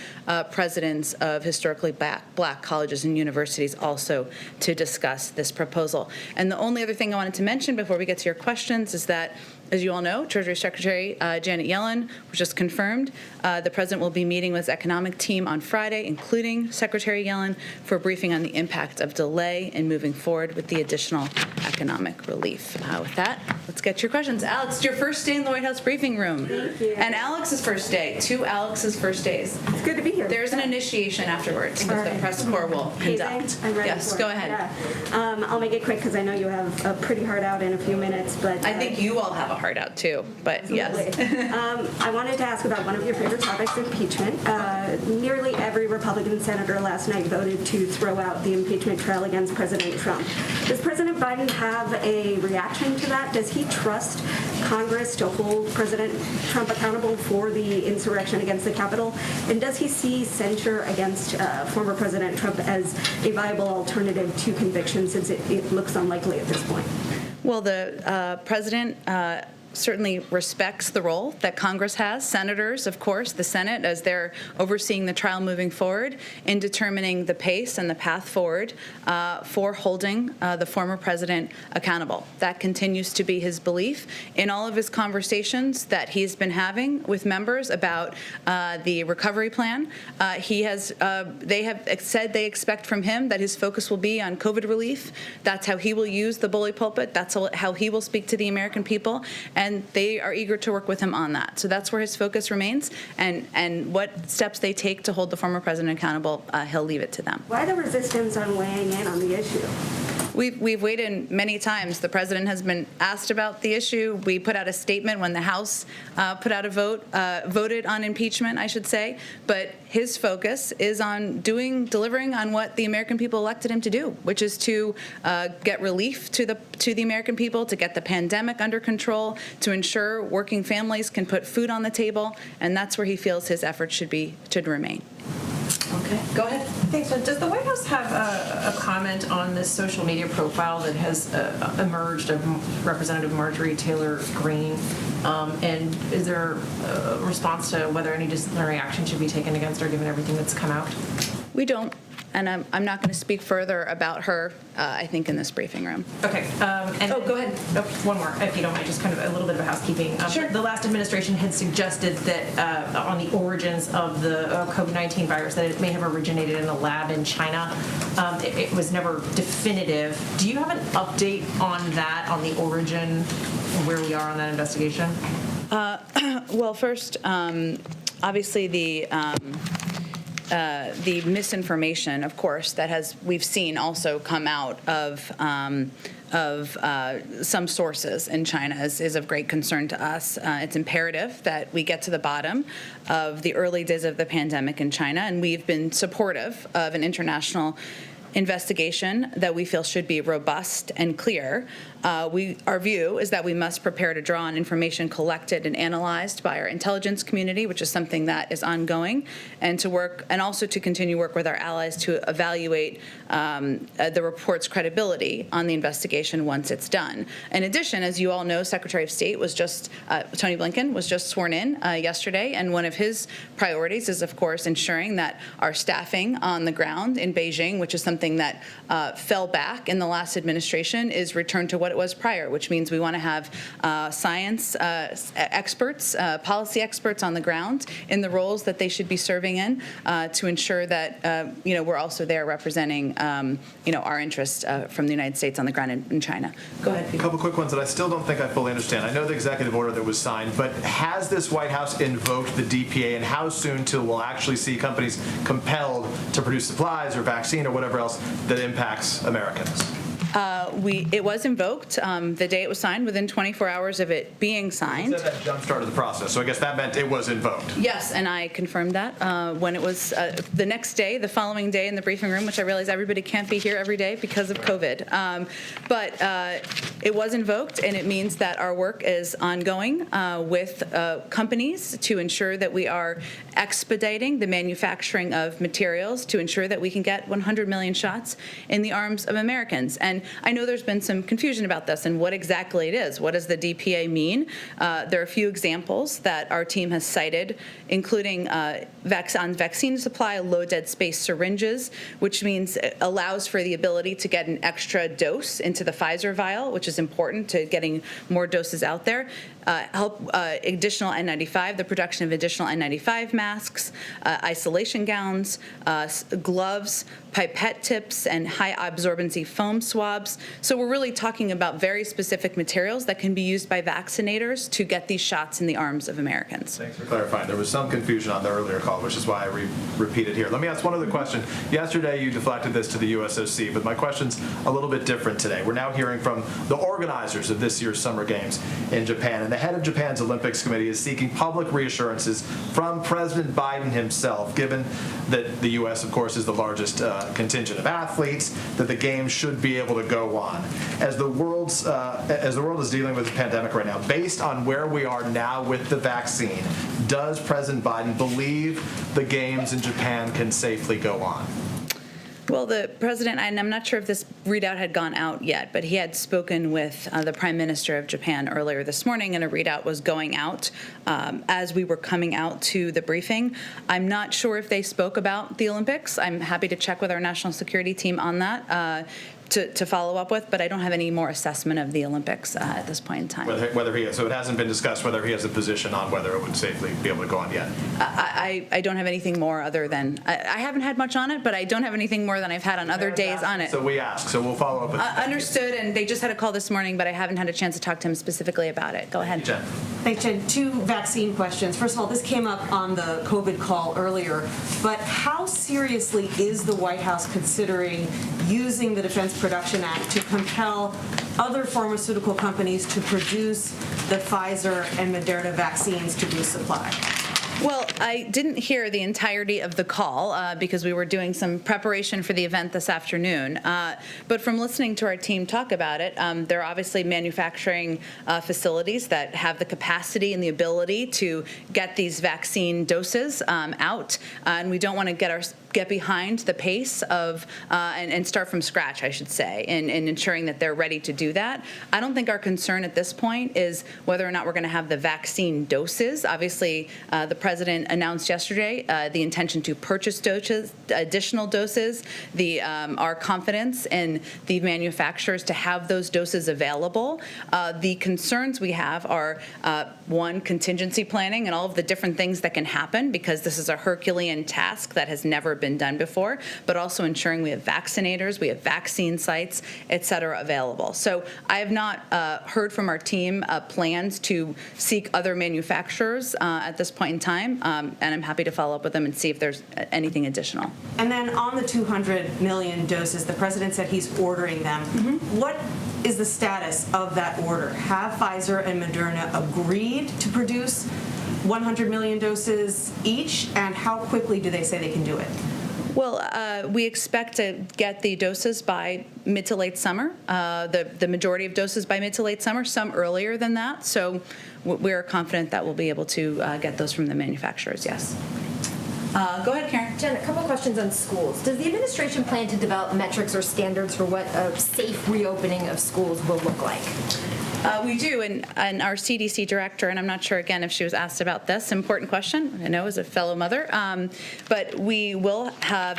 presidents of historically black colleges and universities also to discuss this proposal. And the only other thing I wanted to mention before we get to your questions is that, as you all know, Treasury Secretary Janet Yellen was just confirmed. The president will be meeting with his economic team on Friday, including Secretary Yellen, for a briefing on the impact of delay in moving forward with the additional economic relief. With that, let's get to your questions. Alex, it's your first day in the White House briefing room. Thank you. And Alex's first day, 2 Alex's first days. It's good to be here. There's an initiation afterwards that the press corps will conduct. I'm ready Yes, for go it. ahead. Yeah. I'll make it quick because I know you have a pretty hard out in a few minutes, but I think you all have a heart out too, but yes. I wanted to ask about one of your favorite topics, impeachment. Nearly every Republican senator last night voted to throw out the impeachment trail against President Trump. Does President Biden have a reaction to that? Does he trust Congress to hold President Trump accountable for the insurrection against the Capitol? And does he see censure against former President Trump as a viable alternative to conviction, since it looks unlikely at this point? Well, the president certainly respects the role that Congress has. Senators, of course, the Senate, as they're overseeing the trial moving forward, in determining the pace and the path forward for holding the former president accountable. That continues to be his belief. In all of his conversations that he's been having with members about the recovery plan, they have said they expect from him that his focus will be on COVID relief. That's how he will use the bully pulpit. That's how he will speak to the American people. And they are eager to work with him on that. So that's where his focus remains. And what steps they take to hold the former president accountable, he'll leave it to them. Why the resistance on weighing in on the issue? We've weighed in many times. The president has been asked about the issue. We put out a statement when the House put out a voted on impeachment, I should say. But his focus is on delivering on what the American people elected him to do, which is to get relief to the American people, to get the pandemic under control, to ensure working families can put food on the table, and that's where he feels his efforts should remain. Okay, go ahead. Thanks, Jen. Does the White House have a comment on this social media profile that has emerged of Representative Marjorie Taylor Greene? And is there a response to whether any disciplinary action should be taken against her given everything that's come out? We don't, and I'm not going to speak further about her, I think, in this briefing room. Okay. Go ahead. Oh, one more, if you don't mind, just kind of a little bit of housekeeping. Sure. The last administration had suggested that on the origins of the COVID-19 virus, that it may have originated in a lab in China. It was never definitive. Do you have an update on that, on the origin, and where we are on that investigation? Well, first, obviously the misinformation, of course, that we've seen also come out of some sources in China is of great concern to us. It's imperative that we get to the bottom of the early days of the pandemic in China, and we've been supportive of an international investigation that we feel should be robust and clear. Our view is that we must prepare to draw on information collected and analyzed by our intelligence community, which is something that is ongoing, and also to continue work with our allies to evaluate the report's credibility on the investigation once it's done. In addition, as you all know, Secretary of State Tony Blinken was just sworn in yesterday, and one of his priorities is, of course, ensuring that our staffing on the ground in Beijing, which is something that fell back in the last administration, is returned to what it was prior, which means we want to have science experts, policy experts on the ground in the roles that they should be serving in to ensure that we're also there representing our interests from the United States on the ground in China. Go ahead, Peter. A couple quick ones that I still don't think I fully understand. I know the executive order that was signed, but has this White House invoked the DPA, and how soon till we'll actually see companies compelled to produce supplies or vaccine or whatever else that impacts Americans? It was invoked the day it was signed, within 24 hours of it being signed. You said that jump-started the process, so I guess that meant it was invoked. Yes, and I confirmed that when it was the next day, the following day in the briefing room, which I realize everybody can't be here every day because of COVID. But it was invoked, and it means that our work is ongoing with companies to ensure that we are expediting the manufacturing of materials to ensure that we can get 100 million shots in the arms of Americans. And I know there's been some confusion about this and what exactly it is. What does the DPA mean? There are a few examples that our team has cited, including on vaccine supply, low dead space syringes, which means it allows for the ability to get an extra dose into the Pfizer vial, which is important to getting more doses out there. Help additional N95, the production of additional N95 masks, isolation gowns, gloves, pipette tips, and high absorbency foam swabs. So we're really talking about very specific materials that can be used by vaccinators to get these shots in the arms of Americans. Thanks for clarifying. There was some confusion on the earlier call, which is why I repeated here. Let me ask one other question. Yesterday, you deflected this to the USOC, but my question's a little bit different today. We're now hearing from the organizers of this year's Summer Games in Japan, and the head of Japan's Olympics Committee is seeking public reassurances from President Biden himself, given that the U.S., of course, is the largest contingent of athletes, that the games should be able to go on. As the world is dealing with the pandemic right now, based on where we are now with the vaccine, does President Biden believe the games in Japan can safely go on? Well, the president, and I'm not sure if this readout had gone out yet, but he had spoken with the Prime Minister of Japan earlier this morning, and a readout was going out as we were coming out to the briefing. I'm not sure if they spoke about the Olympics. I'm happy to check with our national security team on that. To follow up with, but I don't have any more assessment of the Olympics at this point in time. Whether he has, so it hasn't been discussed whether he has a position on whether it would safely be able to go on yet. I don't have anything more other than I haven't had much on it, but I don't have anything more than I've had on other days on it. So we ask. So we'll follow up with understood, and they just had a call this morning, but I haven't had a chance to talk to him specifically about it. Go ahead. Jen. Thanks, Jen. Two vaccine questions. First of all, this came up on the COVID call earlier, but how seriously is the White House considering using the Defense Production Act to compel other pharmaceutical companies to produce the Pfizer and Moderna vaccines to boost supply? Well, I didn't hear the entirety of the call because we were doing some preparation for the event this afternoon. But from listening to our team talk about it, there are obviously manufacturing facilities that have the capacity and the ability to get these vaccine doses out, and we don't want to get behind the pace of and start from scratch, I should say, in ensuring that they're ready to do that. I don't think our concern at this point is whether or not we're going to have the vaccine doses. Obviously, the president announced yesterday the intention to purchase additional doses. Our confidence in the manufacturers to have those doses available. The concerns we have are, one, contingency planning and all of the different things that can happen, because this is a Herculean task that has never been done before, but also ensuring we have vaccinators, we have vaccine sites, et cetera, available. So I have not heard from our team plans to seek other manufacturers at this point in time, and I'm happy to follow up with them and see if there's anything additional. And then on the 200 million doses, the president said he's ordering them. What is the status of that order? Have Pfizer and Moderna agreed to produce 100 million doses each, and how quickly do they say they can do it? Well, we expect to get the doses by mid to late summer, the majority of doses by mid to late summer, some earlier than that. So we're confident that we'll be able to get those from the manufacturers, yes. Go ahead, Karen. Jen, a couple questions on schools. Does the administration plan to develop metrics or standards for what a safe reopening of schools will look like? We do, and our CDC director, and I'm not sure, again, if she was asked about this, important question, I know as a fellow mother, but we will have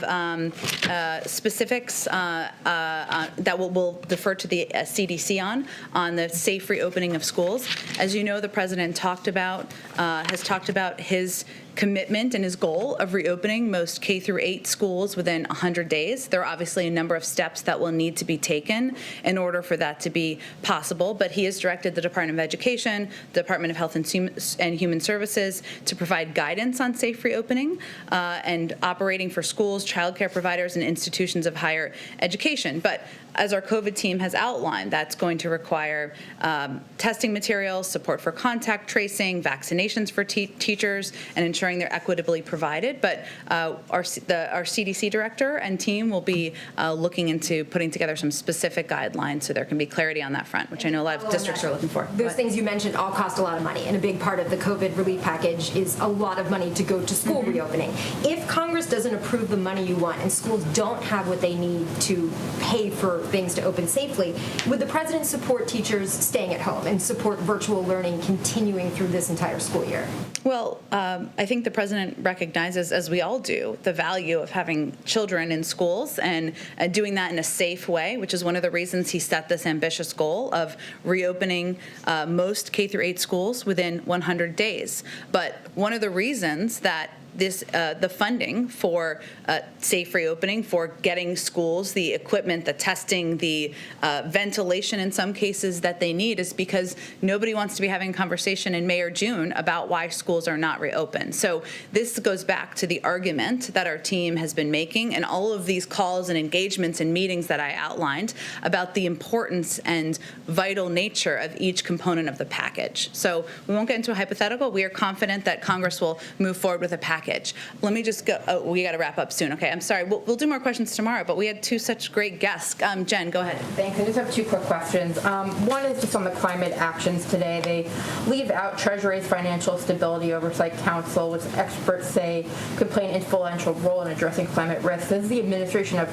specifics that we'll defer to the CDC on the safe reopening of schools. As you know, the president has talked about his commitment and his goal of reopening most K-8 schools within 100 days. There are obviously a number of steps that will need to be taken in order for that to be possible, but he has directed the Department of Education, the Department of Health and Human Services to provide guidance on safe reopening and operating for schools, child care providers, and institutions of higher education. But as our COVID team has outlined, that's going to require testing materials, support for contact tracing, vaccinations for teachers, and ensuring they're equitably provided. But our CDC director and team will be looking into putting together some specific guidelines so there can be clarity on that front, which I know a lot of districts are looking for. Those things you mentioned all cost a lot of money, and a big part of the COVID relief package is a lot of money to go to school reopening. If Congress doesn't approve the money you want and schools don't have what they need to pay for things to open safely, would the president support teachers staying at home and support virtual learning continuing through this entire school year? Well, I think the president recognizes, as we all do, the value of having children in schools and doing that in a safe way, which is one of the reasons he set this ambitious goal of reopening most K-8 schools within 100 days. But one of the reasons that the funding for safe reopening, for getting schools the equipment, the testing, the ventilation in some cases that they need, is because nobody wants to be having a conversation in May or June about why schools are not reopened. So this goes back to the argument that our team has been making and all of these calls and engagements and meetings that I outlined about the importance and vital nature of each component of the package. So we won't get into a hypothetical. We are confident that Congress will move forward with a package. Let me just go. Oh, we got to wrap up soon. Okay, I'm sorry. We'll do more questions tomorrow, but we had two such great guests. Jen, go ahead. Thanks. I just have two quick questions. One is just on the climate actions today. They leave out Treasury's Financial Stability Oversight Council, which experts say could play an influential role in addressing climate risks. Does the administration have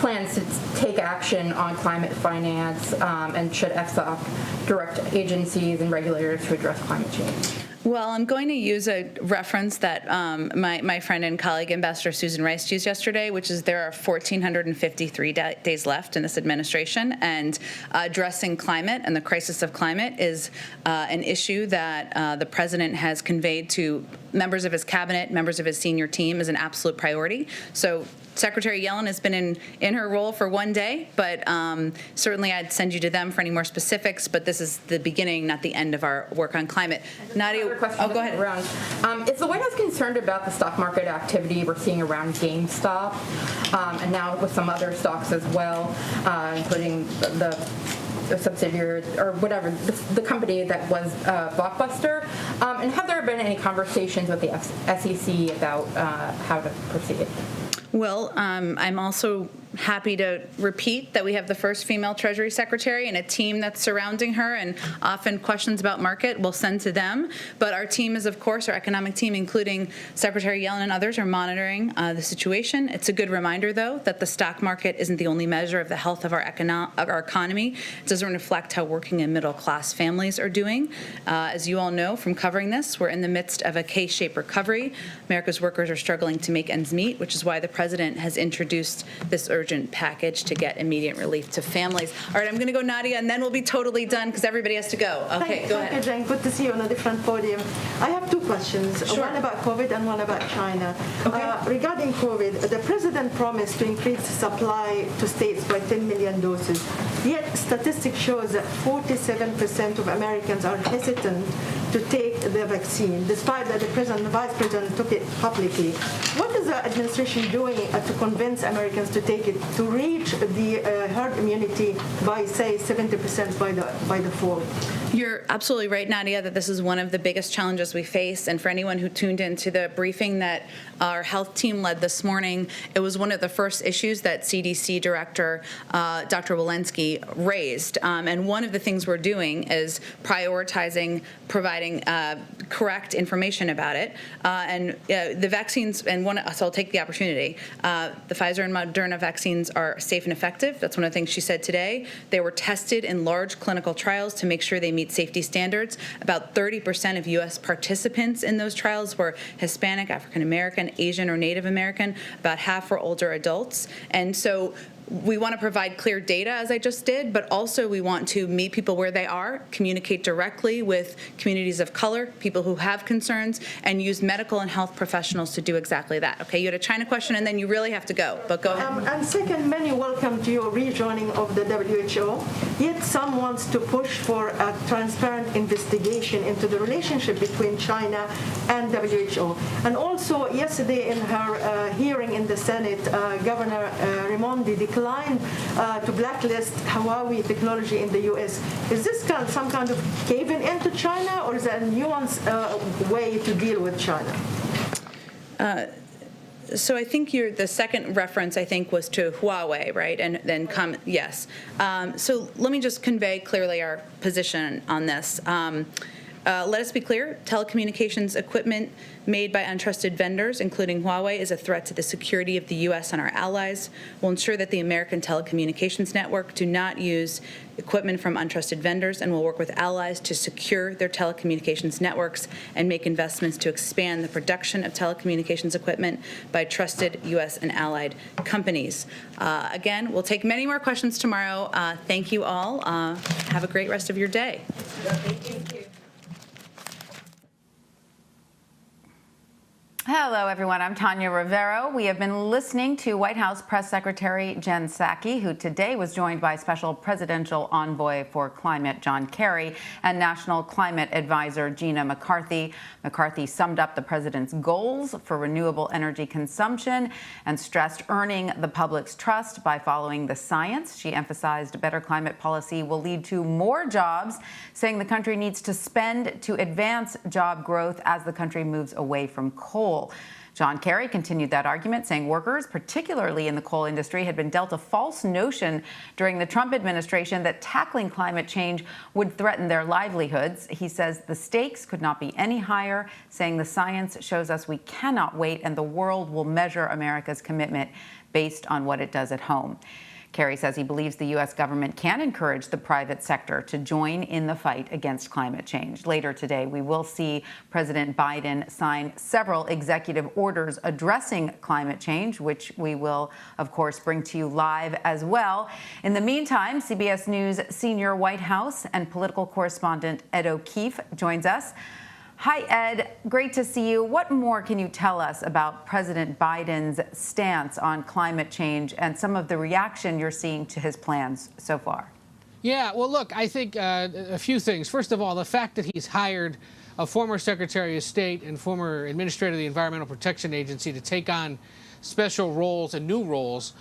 plans to take action on climate finance, and should FSOC direct agencies and regulators to address climate change? Well, I'm going to use a reference that my friend and colleague, Ambassador Susan Rice, used yesterday, which is there are 1,453 days left in this administration, and addressing climate and the crisis of climate is an issue that the president has conveyed to members of his cabinet, members of his senior team, as an absolute priority. So Secretary Yellen has been in her role for one day, but certainly I'd send you to them for any more specifics, but this is the beginning, not the end of our work on climate. Nadia, go ahead. Is the White House concerned about the stock market activity we're seeing around GameStop, and now with some other stocks as well, including the a subsidiary or whatever, the company that was Blockbuster? And have there been any conversations with the SEC about how to proceed? Well, I'm also happy to repeat that we have the first female Treasury Secretary and a team that's surrounding her, and often questions about market we'll send to them. But our team is, of course, our economic team, including Secretary Yellen and others, are monitoring the situation. It's a good reminder, though, that the stock market isn't the only measure of the health of our economy. It doesn't reflect how working and middle-class families are doing. As you all know from covering this, we're in the midst of a K-shaped recovery. America's workers are struggling to make ends meet, which is why the president has introduced this urgent package to get immediate relief to families. All right, I'm going to go Nadia, and then we'll be totally done because everybody has to go. Okay, go ahead. Thank you, Jen. Good to see you on a different podium. I have two questions, Sure. one about COVID and one about China. Okay. Regarding COVID, the president promised to increase supply to states by 10 million doses. Yet, statistics shows that 47% of Americans are hesitant to take the vaccine, despite that the president and the vice president took it publicly. What is the administration doing to convince Americans to take it, to reach the herd immunity by, say, 70% by the fall? You're absolutely right, Nadia, that this is one of the biggest challenges we face. And for anyone who tuned into the briefing that our health team led this morning, it was one of the first issues that CDC Director Dr. Walensky raised. And one of the things we're doing is prioritizing providing correct information about it. And the vaccines, so I'll take the opportunity. The Pfizer and Moderna vaccines are safe and effective. That's one of the things she said today. They were tested in large clinical trials to make sure they meet safety standards. About 30% of U.S. participants in those trials were Hispanic, African American, Asian, or Native American. About half were older adults. And so we want to provide clear data, as I just did, but also we want to meet people where they are, communicate directly with communities of color, people who have concerns, and use medical and health professionals to do exactly that. Okay, you had a China question, and then you really have to go, but go ahead. And second, many welcome to your rejoining of the WHO, yet some wants to push for a transparent investigation into the relationship between China and WHO. And also, yesterday in her hearing in the Senate, Governor Raimondi declared to blacklist Huawei technology in the U.S. Is this some kind of caving into China, or is that a nuanced way to deal with China? So I think the second reference, I think, was to Huawei, right? And then yes. So let me just convey clearly our position on this. Let us be clear, telecommunications equipment made by untrusted vendors, including Huawei, is a threat to the security of the U.S. and our allies. We'll ensure that the American telecommunications network do not use equipment from untrusted vendors, and will work with allies to secure their telecommunications networks and make investments to expand the production of telecommunications equipment by trusted U.S. and allied companies. Again, we'll take many more questions tomorrow. Thank you all. Have a great rest of your day. Thank you. Hello, everyone. I'm Tanya Rivero. We have been listening to White House Press Secretary Jen Psaki, who today was joined by Special Presidential Envoy for Climate John Kerry and National Climate Advisor Gina McCarthy. McCarthy summed up the president's goals for renewable energy consumption and stressed earning the public's trust by following the science. She emphasized better climate policy will lead to more jobs, saying the country needs to spend to advance job growth as the country moves away from coal. John Kerry continued that argument, saying workers, particularly in the coal industry, had been dealt a false notion during the Trump administration that tackling climate change would threaten their livelihoods. He says the stakes could not be any higher, saying the science shows us we cannot wait and the world will measure America's commitment based on what it does at home. Kerry says he believes the U.S. government can encourage the private sector to join in the fight against climate change. Later today, we will see President Biden sign several executive orders addressing climate change, which we will, of course, bring to you live as well. In the meantime, CBS News senior White House and political correspondent Ed O'Keefe joins us. Hi, Ed. Great to see you. What more can you tell us about President Biden's stance on climate change and some of the reaction you're seeing to his plans so far? Yeah, well, look, I think a few things. First of all, the fact that he's hired a former Secretary of State and former administrator of the Environmental Protection Agency to take on special roles and new roles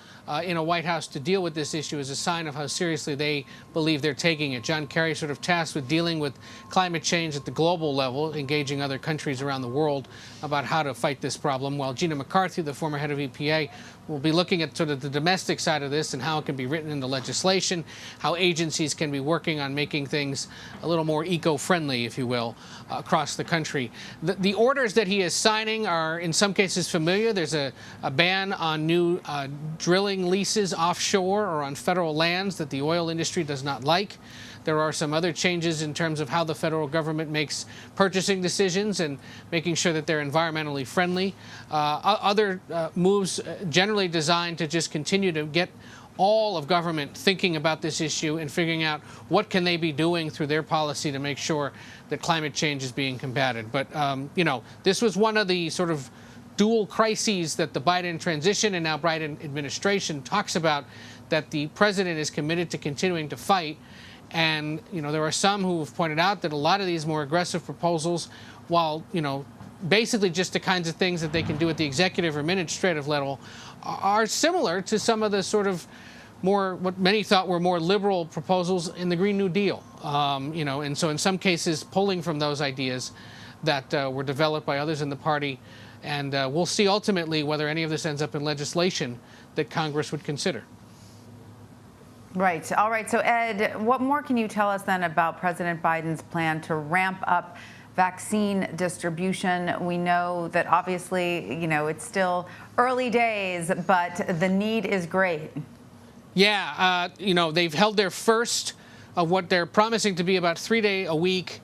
in a White House to deal with this issue is a sign of how seriously they believe they're taking it. John Kerry sort of tasked with dealing with climate change at the global level, engaging other countries around the world about how to fight this problem, while Gina McCarthy, the former head of EPA, will be looking at sort of the domestic side of this and how it can be written into legislation, how agencies can be working on making things a little more eco-friendly, if you will, across the country. The orders that he is signing are in some cases familiar. There's a ban on new drilling leases offshore or on federal lands that the oil industry does not like. There are some other changes in terms of how the federal government makes purchasing decisions and making sure that they're environmentally friendly. Other moves generally designed to just continue to get all of government thinking about this issue and figuring out what can they be doing through their policy to make sure that climate change is being combated. But, you know, this was one of the sort of dual crises that the Biden transition and now Biden administration talks about, that the president is committed to continuing to fight. And, you know, there are some who have pointed out that a lot of these more aggressive proposals, while, you know, basically just the kinds of things that they can do at the executive or administrative level, are similar to some of the sort of more, what many thought were more liberal proposals in the Green New Deal. You know, and so in some cases pulling from those ideas that were developed by others in the party. And we'll see ultimately whether any of this ends up in legislation that Congress would consider. Right. All right. So, Ed, what more can you tell us then about President Biden's plan to ramp up vaccine distribution? We know that obviously, you know, it's still early days, but the need is great. Yeah. You know, they've held their first of what they're promising to be about 3-day-a-week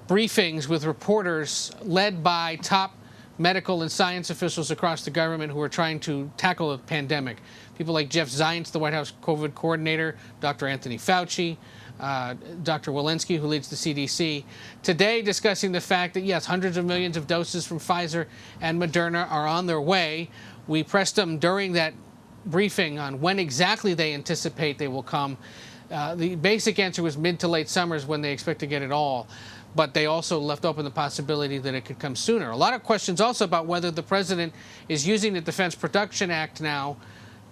briefings with reporters led by top medical and science officials across the government who are trying to tackle the pandemic. People like Jeff Zients, the White House COVID coordinator, Dr. Anthony Fauci, Dr. Walensky, who leads the CDC, today discussing the fact that, yes, hundreds of millions of doses from Pfizer and Moderna are on their way. We pressed them during that briefing on when exactly they anticipate they will come. The basic answer was mid to late summer is when they expect to get it all. But they also left open the possibility that it could come sooner. A lot of questions also about whether the president is using the Defense Production Act now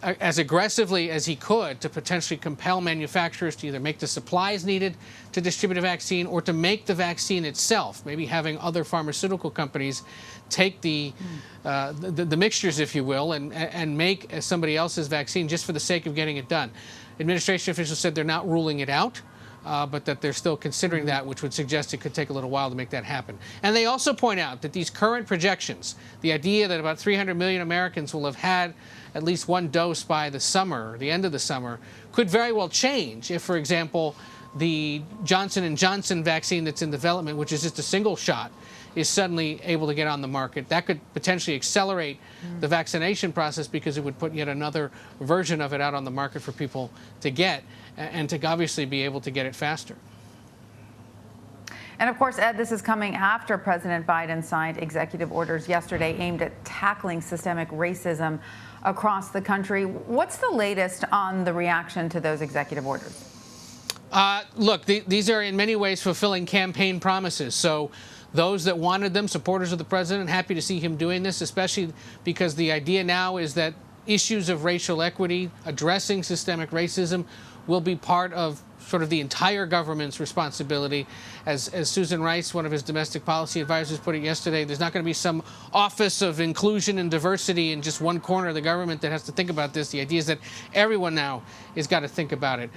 as aggressively as he could to potentially compel manufacturers to either make the supplies needed to distribute a vaccine or to make the vaccine itself, maybe having other pharmaceutical companies take the mixtures, if you will, and make somebody else's vaccine just for the sake of getting it done. Administration officials said they're not ruling it out. But that they're still considering that, which would suggest it could take a little while to make that happen. And they also point out that these current projections, the idea that about 300 million Americans will have had at least one dose by the summer, the end of the summer, could very well change if, for example, the Johnson & Johnson vaccine that's in development, which is just a single shot, is suddenly able to get on the market. That could potentially accelerate the vaccination process because it would put yet another version of it out on the market for people to get and to obviously be able to get it faster. And of course, Ed, this is coming after President Biden signed executive orders yesterday aimed at tackling systemic racism across the country. What's the latest on the reaction to those executive orders? Look, these are in many ways fulfilling campaign promises. So those that wanted them, supporters of the president, happy to see him doing this, especially because the idea now is that issues of racial equity, addressing systemic racism, will be part of sort of the entire government's responsibility. As Susan Rice, one of his domestic policy advisors, put it yesterday, there's not going to be some office of inclusion and diversity in just one corner of the government that has to think about this. The idea is that everyone now has got to think about it.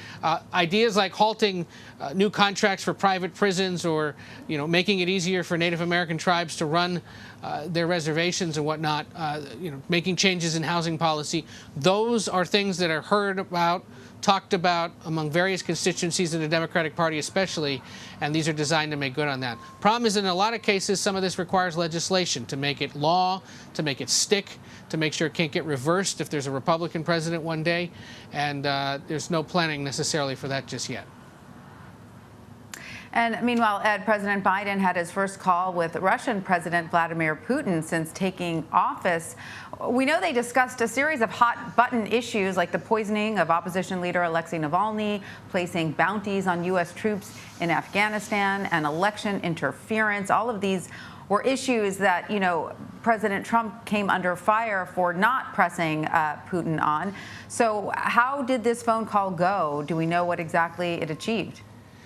Ideas like halting new contracts for private prisons, or making it easier for Native American tribes to run their reservations and whatnot, making changes in housing policy, those are things that are heard about, talked about among various constituencies in the Democratic Party especially, and these are designed to make good on that. Problem is, in a lot of cases, some of this requires legislation to make it law, to make it stick, to make sure it can't get reversed if there's a Republican president one day, and there's no planning necessarily for that just yet. And meanwhile, Ed, President Biden had his first call with Russian President Vladimir Putin since taking office. We know they discussed a series of hot-button issues like the poisoning of opposition leader Alexei Navalny, placing bounties on U.S. troops in Afghanistan, and election interference. All of these were issues that, President Trump came under fire for not pressing Putin on. So how did this phone call go? Do we know what exactly it achieved?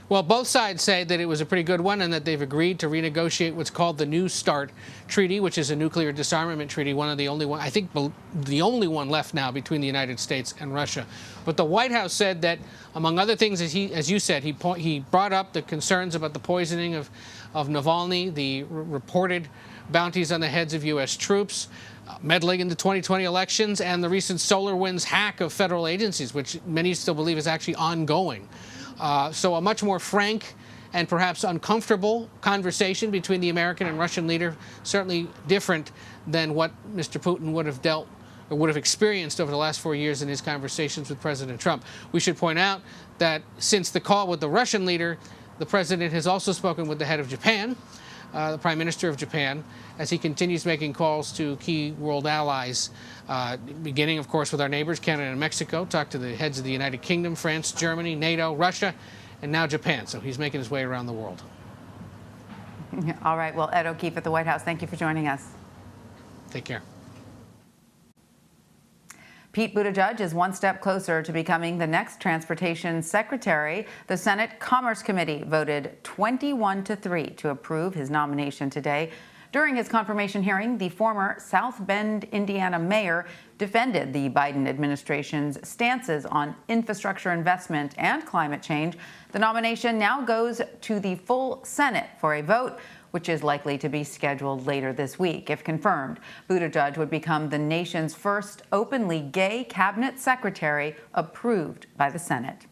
Well, both sides say that it was a pretty good one and that they've agreed to renegotiate what's called the New START treaty, which is a nuclear disarmament treaty, one of the only one, I think the only one left now between the United States and Russia. But the White House said that, among other things, as you said, he brought up the concerns about the poisoning of Navalny, the reported bounties on the heads of U.S. troops, meddling in the 2020 elections, and the recent SolarWinds hack of federal agencies, which many still believe is actually ongoing. So a much more frank and perhaps uncomfortable conversation between the American and Russian leader, certainly different than what Mr. Putin would have experienced over the last 4 years in his conversations with President Trump. We should point out that since the call with the Russian leader, the president has also spoken with the head of Japan, the Prime Minister of Japan, as he continues making calls to key world allies, beginning, of course, with our neighbors, Canada and Mexico, talked to the heads of the United Kingdom, France, Germany, NATO, Russia, and now Japan. So he's making his way around the world. All right. Well, Ed O'Keefe at the White House, thank you for joining us. Take care. Pete Buttigieg is one step closer to becoming the next transportation secretary. The Senate Commerce Committee voted 21-3 to approve his nomination today. During his confirmation hearing, the former South Bend, Indiana mayor defended the Biden administration's stances on infrastructure investment and climate change. The nomination now goes to the full Senate for a vote, which is likely to be scheduled later this week. If confirmed, Buttigieg would become the nation's first openly gay cabinet secretary approved by the Senate.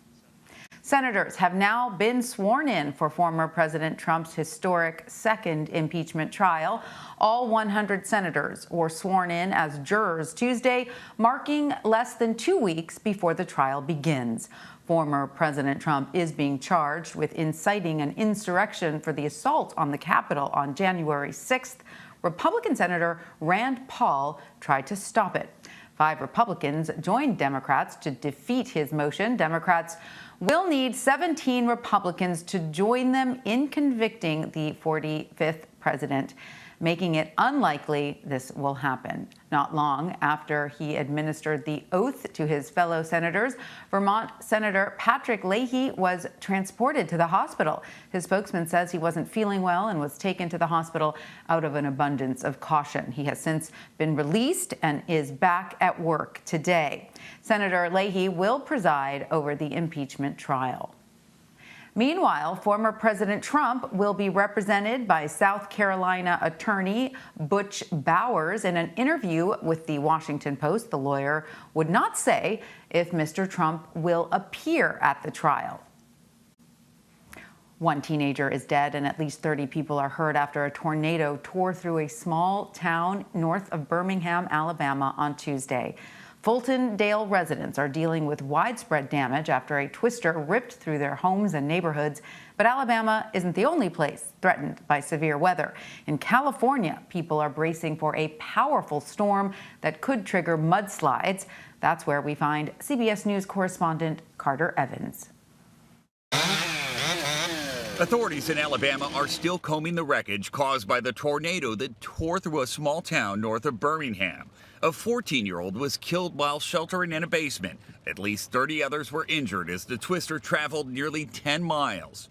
Senators have now been sworn in for former President Trump's historic second impeachment trial. All 100 senators were sworn in as jurors Tuesday, marking less than 2 weeks before the trial begins. Former President Trump is being charged with inciting an insurrection for the assault on the Capitol on January 6th. Republican Senator Rand Paul tried to stop it. 5 Republicans joined Democrats to defeat his motion. Democrats will need 17 Republicans to join them in convicting the 45th president, making it unlikely this will happen. Not long after he administered the oath to his fellow senators, Vermont Senator Patrick Leahy was transported to the hospital. His spokesman says he wasn't feeling well and was taken to the hospital out of an abundance of caution. He has since been released and is back at work today. Senator Leahy will preside over the impeachment trial. Meanwhile, former President Trump will be represented by South Carolina attorney Butch Bowers. In an interview with the Washington Post, the lawyer would not say if Mr. Trump will appear at the trial. One teenager is dead and at least 30 people are hurt after a tornado tore through a small town north of Birmingham, Alabama on Tuesday. Fultondale residents are dealing with widespread damage after a twister ripped through their homes and neighborhoods. But Alabama isn't the only place threatened by severe weather. In California, people are bracing for a powerful storm that could trigger mudslides. That's where we find CBS News correspondent Carter Evans. Authorities in Alabama are still combing the wreckage caused by the tornado that tore through a small town north of Birmingham. A 14-year-old was killed while sheltering in a basement. At least 30 others were injured as the twister traveled nearly 10 miles.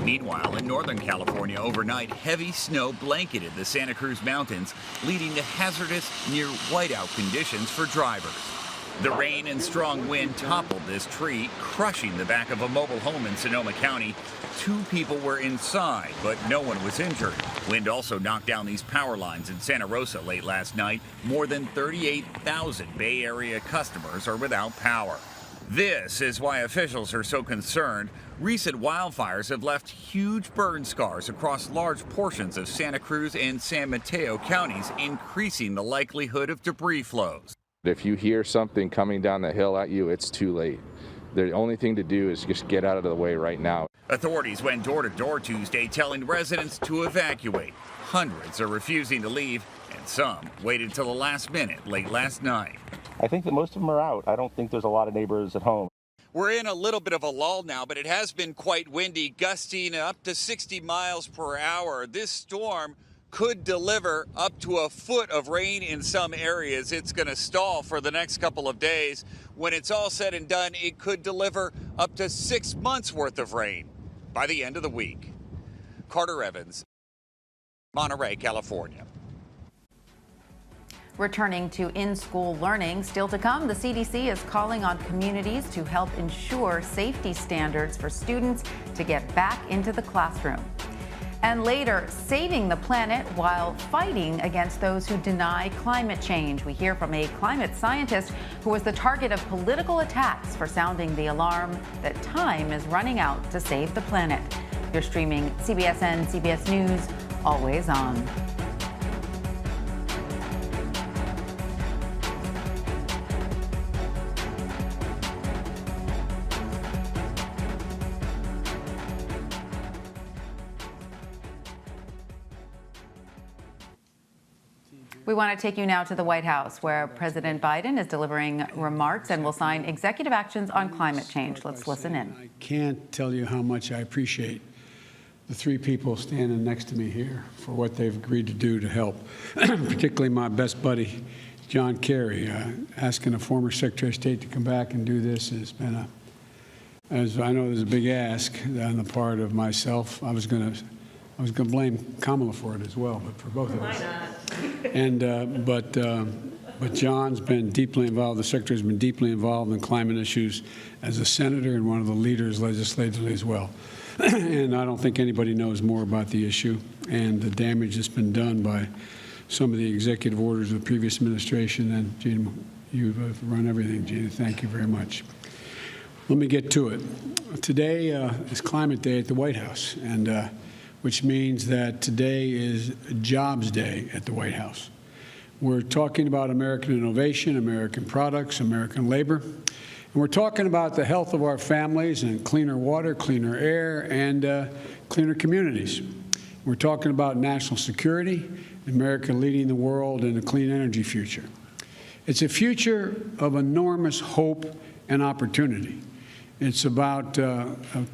Meanwhile, in Northern California overnight, heavy snow blanketed the Santa Cruz Mountains, leading to hazardous near whiteout conditions for drivers. The rain and strong wind toppled this tree, crushing the back of a mobile home in Sonoma County. 2 people were inside, but no one was injured. Wind also knocked down these power lines in Santa Rosa late last night. More than 38,000 Bay Area customers are without power. This is why officials are so concerned. Recent wildfires have left huge burn scars across large portions of Santa Cruz and San Mateo counties, increasing the likelihood of debris flows. If you hear something coming down the hill at you, it's too late. The only thing to do is just get out of the way right now. Authorities went door to door Tuesday telling residents to evacuate. Hundreds are refusing to leave, and some waited till the last minute late last night. I think that most of them are out. I don't think there's a lot of neighbors at home. We're in a little bit of a lull now, but it has been quite windy, gusting up to 60 miles per hour. This storm could deliver up to a foot of rain in some areas. It's going to stall for the next couple of days. When it's all said and done, it could deliver up to 6 months worth of rain by the end of the week. Carter Evans, Monterey, California. Returning to in-school learning, still to come, the CDC is calling on communities to help ensure safety standards for students to get back into the classroom. And later, saving the planet while fighting against those who deny climate change. We hear from a climate scientist who was the target of political attacks for sounding the alarm that time is running out to save the planet. You're streaming CBSN, CBS News, always on. We want to take you now to the White House, where President Biden is delivering remarks and will sign executive actions on climate change. Let's listen in. I can't tell you how much I appreciate the three people standing next to me here for what they've agreed to do to help, particularly my best buddy, John Kerry. Asking a former Secretary of State to come back and do this has been as I know there's a big ask on the part of myself. I was going to blame Kamala for it as well, but for both of us. And but John's been deeply involved. The Secretary's been deeply involved in climate issues as a senator and one of the leaders legislatively as well. And I don't think anybody knows more about the issue and the damage that's been done by some of the executive orders of the previous administration. And Gina, you've run everything. Gina, thank you very much. Let me get to it. Today is Climate Day at the White House, and which means that today is Jobs Day at the White House. We're talking about American innovation, American products, American labor, and we're talking about the health of our families and cleaner water, cleaner air, and cleaner communities. We're talking about national security, America leading the world in a clean energy future. It's a future of enormous hope and opportunity. It's about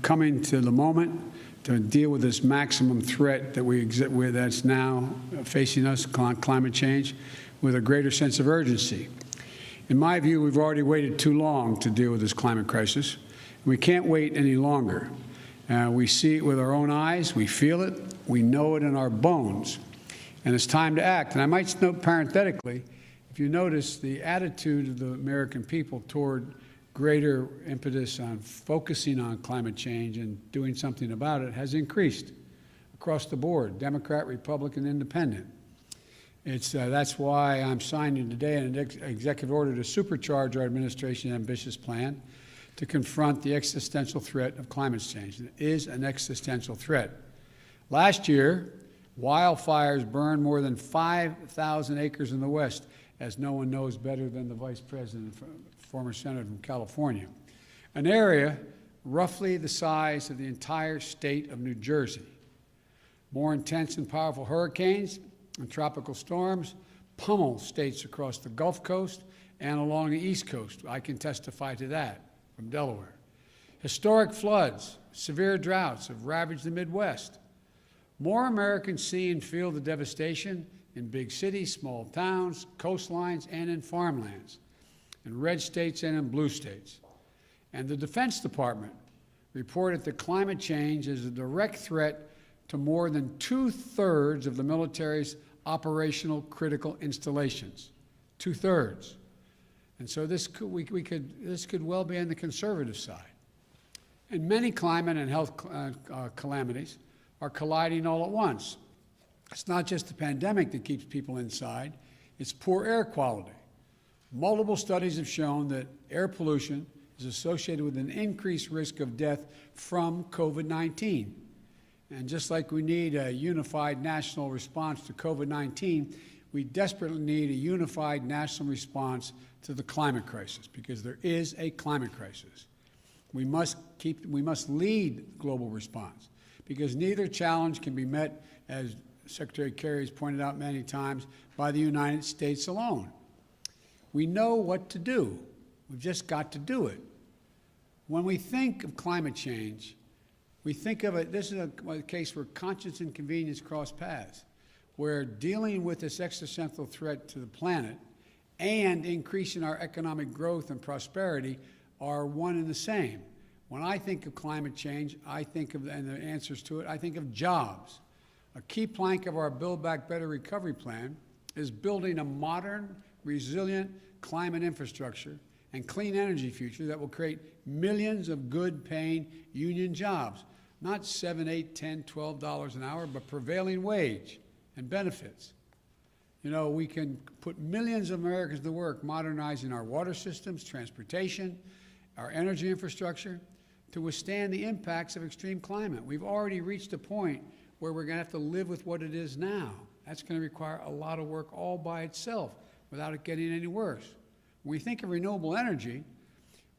coming to the moment to deal with this maximum threat that that's now facing us, climate change, with a greater sense of urgency. In my view, we've already waited too long to deal with this climate crisis. We can't wait any longer. We see it with our own eyes, we feel it, we know it in our bones, and it's time to act. And I might note parenthetically, if you notice, the attitude of the American people toward greater impetus on focusing on climate change and doing something about it has increased across the board, Democrat, Republican, Independent. That's why I'm signing today an executive order to supercharge our administration's ambitious plan to confront the existential threat of climate change. It is an existential threat. Last year, wildfires burned more than 5,000 acres in the West, as no one knows better than the Vice President, former senator from California, an area roughly the size of the entire state of New Jersey. More intense and powerful hurricanes and tropical storms pummel states across the Gulf Coast and along the East Coast. I can testify to that from Delaware. Historic floods, severe droughts have ravaged the Midwest. More Americans see and feel the devastation in big cities, small towns, coastlines, and in farmlands, in red states and in blue states. And the Defense Department reported that climate change is a direct threat to more than 2/3 of the military's operational critical installations. 2/3. And so this could well be on the conservative side. And many climate and health calamities are colliding all at once. It's not just the pandemic that keeps people inside, it's poor air quality. Multiple studies have shown that air pollution is associated with an increased risk of death from COVID-19. And just like we need a unified national response to COVID-19, we desperately need a unified national response to the climate crisis, because there is a climate crisis. We must lead global response, because neither challenge can be met, as Secretary Kerry has pointed out many times, by the United States alone. We know what to do. We've just got to do it. When we think of climate change, we think of it, this is a case where conscience and convenience cross paths. where dealing with this existential threat to the planet and increasing our economic growth and prosperity are one and the same. When I think of climate change, I think of, and the answers to it, I think of jobs. A key plank of our Build Back Better recovery plan is building a modern, resilient climate infrastructure and clean energy future that will create millions of good-paying union jobs, not $7, $8, $10, $12 an hour, but prevailing wage and benefits. You know, we can put millions of Americans to work modernizing our water systems, transportation, our energy infrastructure to withstand the impacts of extreme climate. We've already reached a point where we're going to have to live with what it is now. That's going to require a lot of work all by itself without it getting any worse. When we think of renewable energy,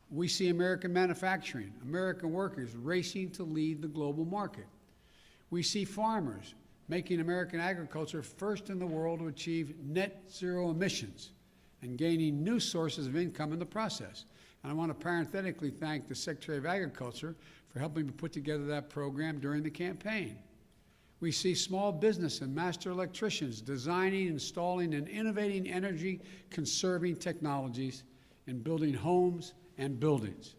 we see American manufacturing, American workers racing to lead the global market. We see farmers making American agriculture first in the world to achieve net zero emissions and gaining new sources of income in the process. And I want to parenthetically thank the Secretary of Agriculture for helping me put together that program during the campaign. We see small business and master electricians designing, installing, and innovating energy conserving technologies in building homes and buildings.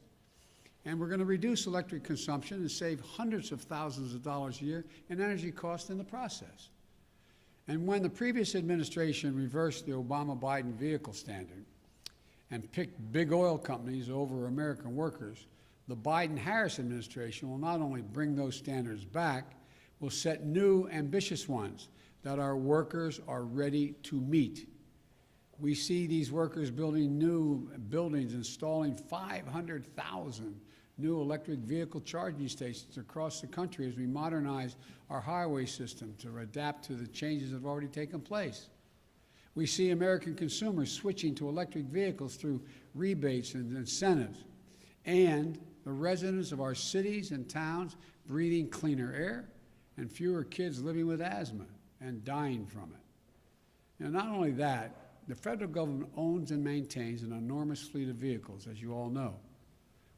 And we're going to reduce electric consumption and save hundreds of thousands of dollars a year in energy costs in the process. And when the previous administration reversed the Obama-Biden vehicle standard and picked big oil companies over American workers, the Biden-Harris administration will not only bring those standards back, will set new, ambitious ones that our workers are ready to meet. We see these workers building new buildings, installing 500,000 new electric vehicle charging stations across the country as we modernize our highway system to adapt to the changes that have already taken place. We see American consumers switching to electric vehicles through rebates and incentives, and the residents of our cities and towns breathing cleaner air, and fewer kids living with asthma and dying from it. Now, not only that, the federal government owns and maintains an enormous fleet of vehicles, as you all know.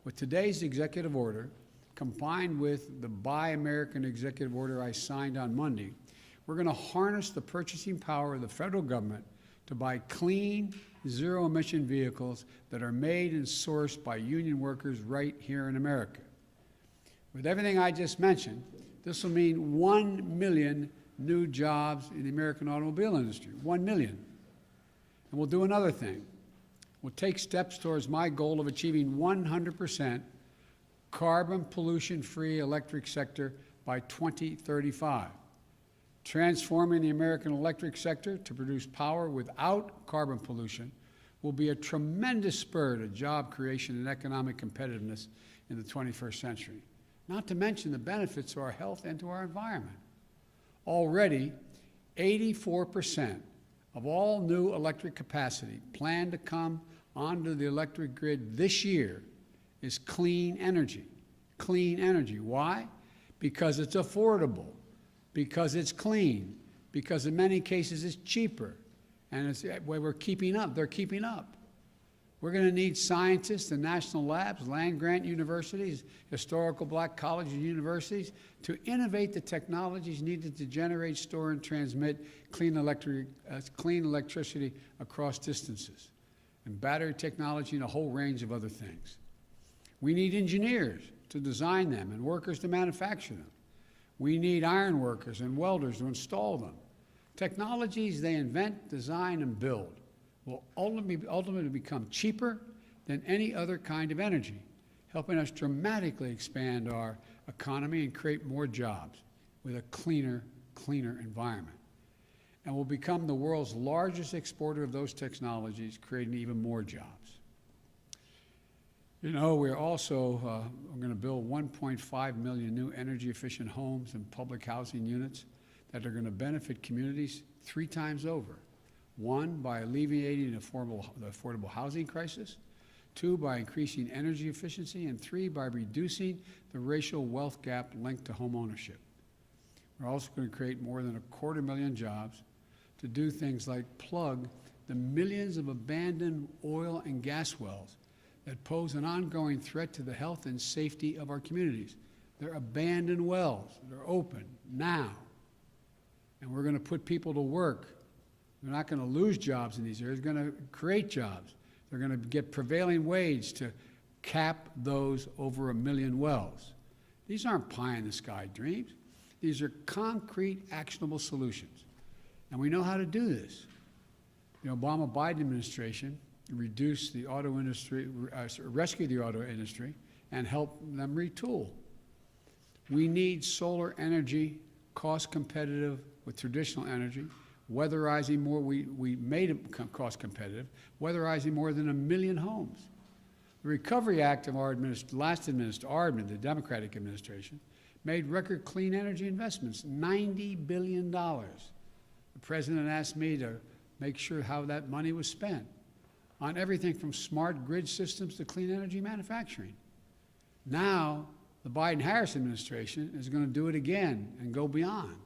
With today's executive order, combined with the Buy American executive order I signed on Monday, we're going to harness the purchasing power of the federal government to buy clean, zero-emission vehicles that are made and sourced by union workers right here in America. With everything I just mentioned, this will mean 1 million new jobs in the American automobile industry, 1 million. And we'll do another thing. We'll take steps towards my goal of achieving 100% carbon pollution-free electric sector by 2035, transforming the American electric sector to produce power without carbon pollution will be a tremendous spur to job creation and economic competitiveness in the 21st century, not to mention the benefits to our health and to our environment. Already, 84% of all new electric capacity planned to come onto the electric grid this year is clean energy. Clean energy. Why? Because it's affordable, because it's clean, because in many cases it's cheaper, and it's where we're keeping up. They're keeping up. We're going to need scientists and national labs, land-grant universities, historical black colleges and universities to innovate the technologies needed to generate, store, and transmit clean electricity across distances, and battery technology and a whole range of other things. We need engineers to design them and workers to manufacture them. We need iron workers and welders to install them. Technologies they invent, design, and build will ultimately become cheaper than any other kind of energy, helping us dramatically expand our economy and create more jobs with a cleaner environment. And we'll become the world's largest exporter of those technologies, creating even more jobs. You know, we're also going to build 1.5 million new energy-efficient homes and public housing units that are going to benefit communities 3 times over. 1, by alleviating the affordable housing crisis. 2, by increasing energy efficiency. And 3, by reducing the racial wealth gap linked to home ownership. We're also going to create more than 250,000 jobs to do things like plug the millions of abandoned oil and gas wells that pose an ongoing threat to the health and safety of our communities. They're abandoned wells. They're open now. And we're going to put people to work. They're not going to lose jobs in these areas. They're going to create jobs. They're going to get prevailing wage to cap those over 1 million wells. These aren't pie-in-the-sky dreams. These are concrete, actionable solutions. And we know how to do this. The Obama-Biden administration reduced the auto industry, rescued the auto industry, and help them retool. We need solar energy, cost competitive with traditional energy, weatherizing more, we made it cost competitive, weatherizing more than 1 million homes. The Recovery Act of our the Democratic administration, made record clean energy investments, $90 billion. The president asked me to make sure how that money was spent on everything from smart grid systems to clean energy manufacturing. Now, the Biden-Harris administration is going to do it again and go beyond.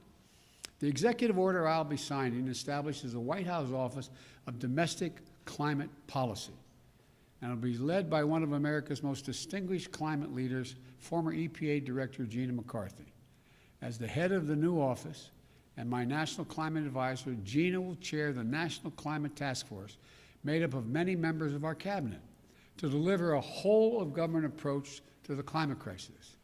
The executive order I'll be signing establishes the White House Office of Domestic Climate Policy, and it'll be led by one of America's most distinguished climate leaders, former EPA Director Gina McCarthy. As the head of the new office and my National Climate Advisor, Gina will chair the National Climate Task Force, made up of many members of our cabinet, to deliver a whole-of-government approach to the climate crisis.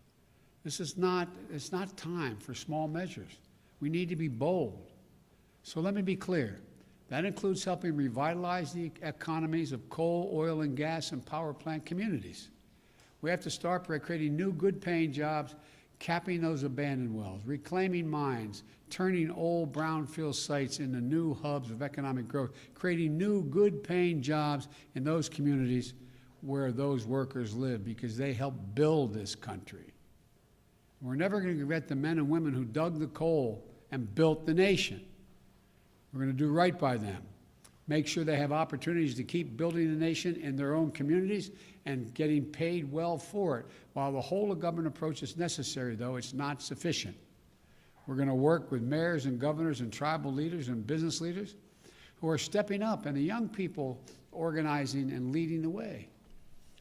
It's not time for small measures. We need to be bold. So let me be clear. That includes helping revitalize the economies of coal, oil, and gas and power plant communities. We have to start by creating new good-paying jobs, capping those abandoned wells, reclaiming mines, turning old brownfield sites into new hubs of economic growth, creating new good-paying jobs in those communities where those workers live, because they help build this country. We're never going to forget the men and women who dug the coal and built the nation. We're going to do right by them, make sure they have opportunities to keep building the nation in their own communities and getting paid well for it. While the whole-of-government approach is necessary, though, it's not sufficient. We're going to work with mayors and governors and tribal leaders and business leaders who are stepping up, and the young people organizing and leading the way.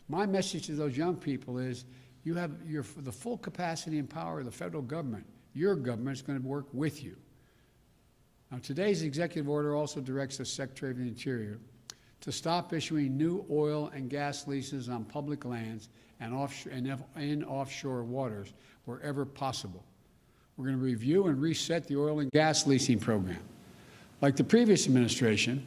My message to those young people is, you have the full capacity and power of the federal government. Your government is going to work with you. Now, today's executive order also directs the Secretary of the Interior to stop issuing new oil and gas leases on public lands and in offshore waters wherever possible. We're going to review and reset the oil and gas leasing program. Like the previous administration,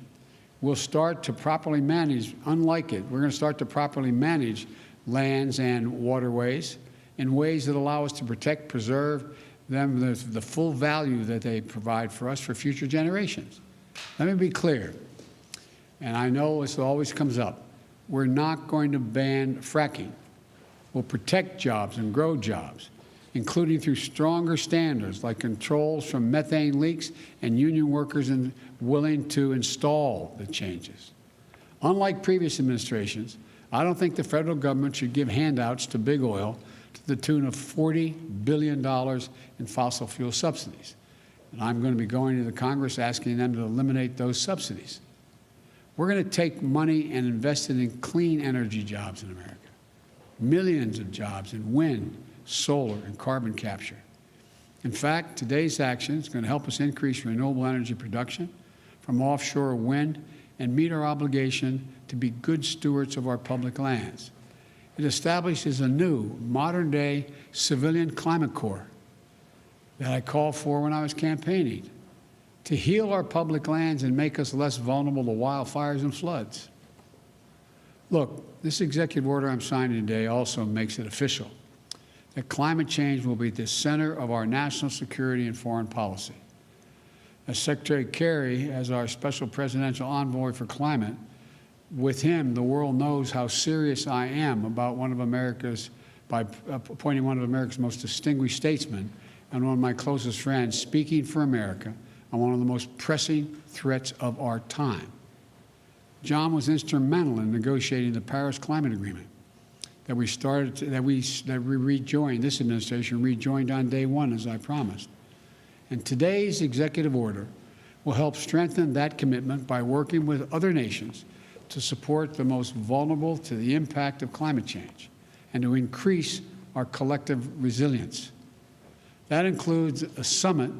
we'll start to properly manage, unlike it, we're going to start to properly manage lands and waterways in ways that allow us to protect, preserve them, the full value that they provide for us for future generations. Let me be clear, and I know this always comes up, we're not going to ban fracking. We'll protect jobs and grow jobs, including through stronger standards like controls from methane leaks and union workers willing to install the changes. Unlike previous administrations, I don't think the federal government should give handouts to big oil to the tune of $40 billion in fossil fuel subsidies. And I'm going to be going to the Congress asking them to eliminate those subsidies. We're going to take money and invest it in clean energy jobs in America. Millions of jobs in wind, solar, and carbon capture. In fact, today's action is going to help us increase renewable energy production from offshore wind and meet our obligation to be good stewards of our public lands. It establishes a new, modern-day civilian climate corps that I called for when I was campaigning to heal our public lands and make us less vulnerable to wildfires and floods. Look, this executive order I'm signing today also makes it official that climate change will be at the center of our national security and foreign policy. As Secretary Kerry, as our special presidential envoy for climate, with him, the world knows how serious I am about by appointing one of America's most distinguished statesmen and one of my closest friends speaking for America on one of the most pressing threats of our time. John was instrumental in negotiating the Paris Climate Agreement that we rejoined, this administration rejoined on day one, as I promised. And today's executive order will help strengthen that commitment by working with other nations to support the most vulnerable to the impact of climate change and to increase our collective resilience. That includes a summit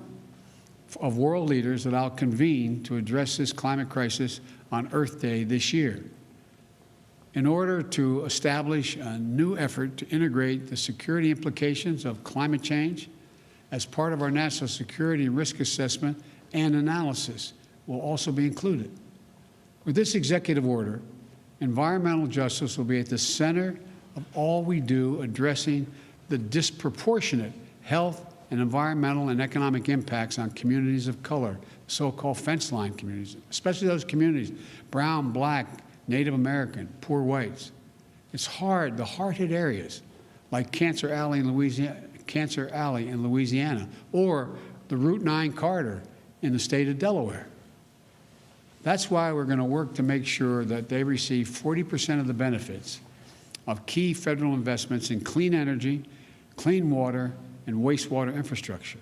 of world leaders that I'll convene to address this climate crisis on Earth Day this year, in order to establish a new effort to integrate the security implications of climate change as part of our national security risk assessment and analysis will also be included. With this executive order, environmental justice will be at the center of all we do, addressing the disproportionate health and environmental and economic impacts on communities of color, so-called fence line communities, especially those communities, brown, black, Native American, poor whites. It's hard, the hard-hit areas like Cancer Alley in Louisiana, or the Route 9 corridor in the state of Delaware. That's why we're going to work to make sure that they receive 40% of the benefits of key federal investments in clean energy, clean water, and wastewater infrastructure.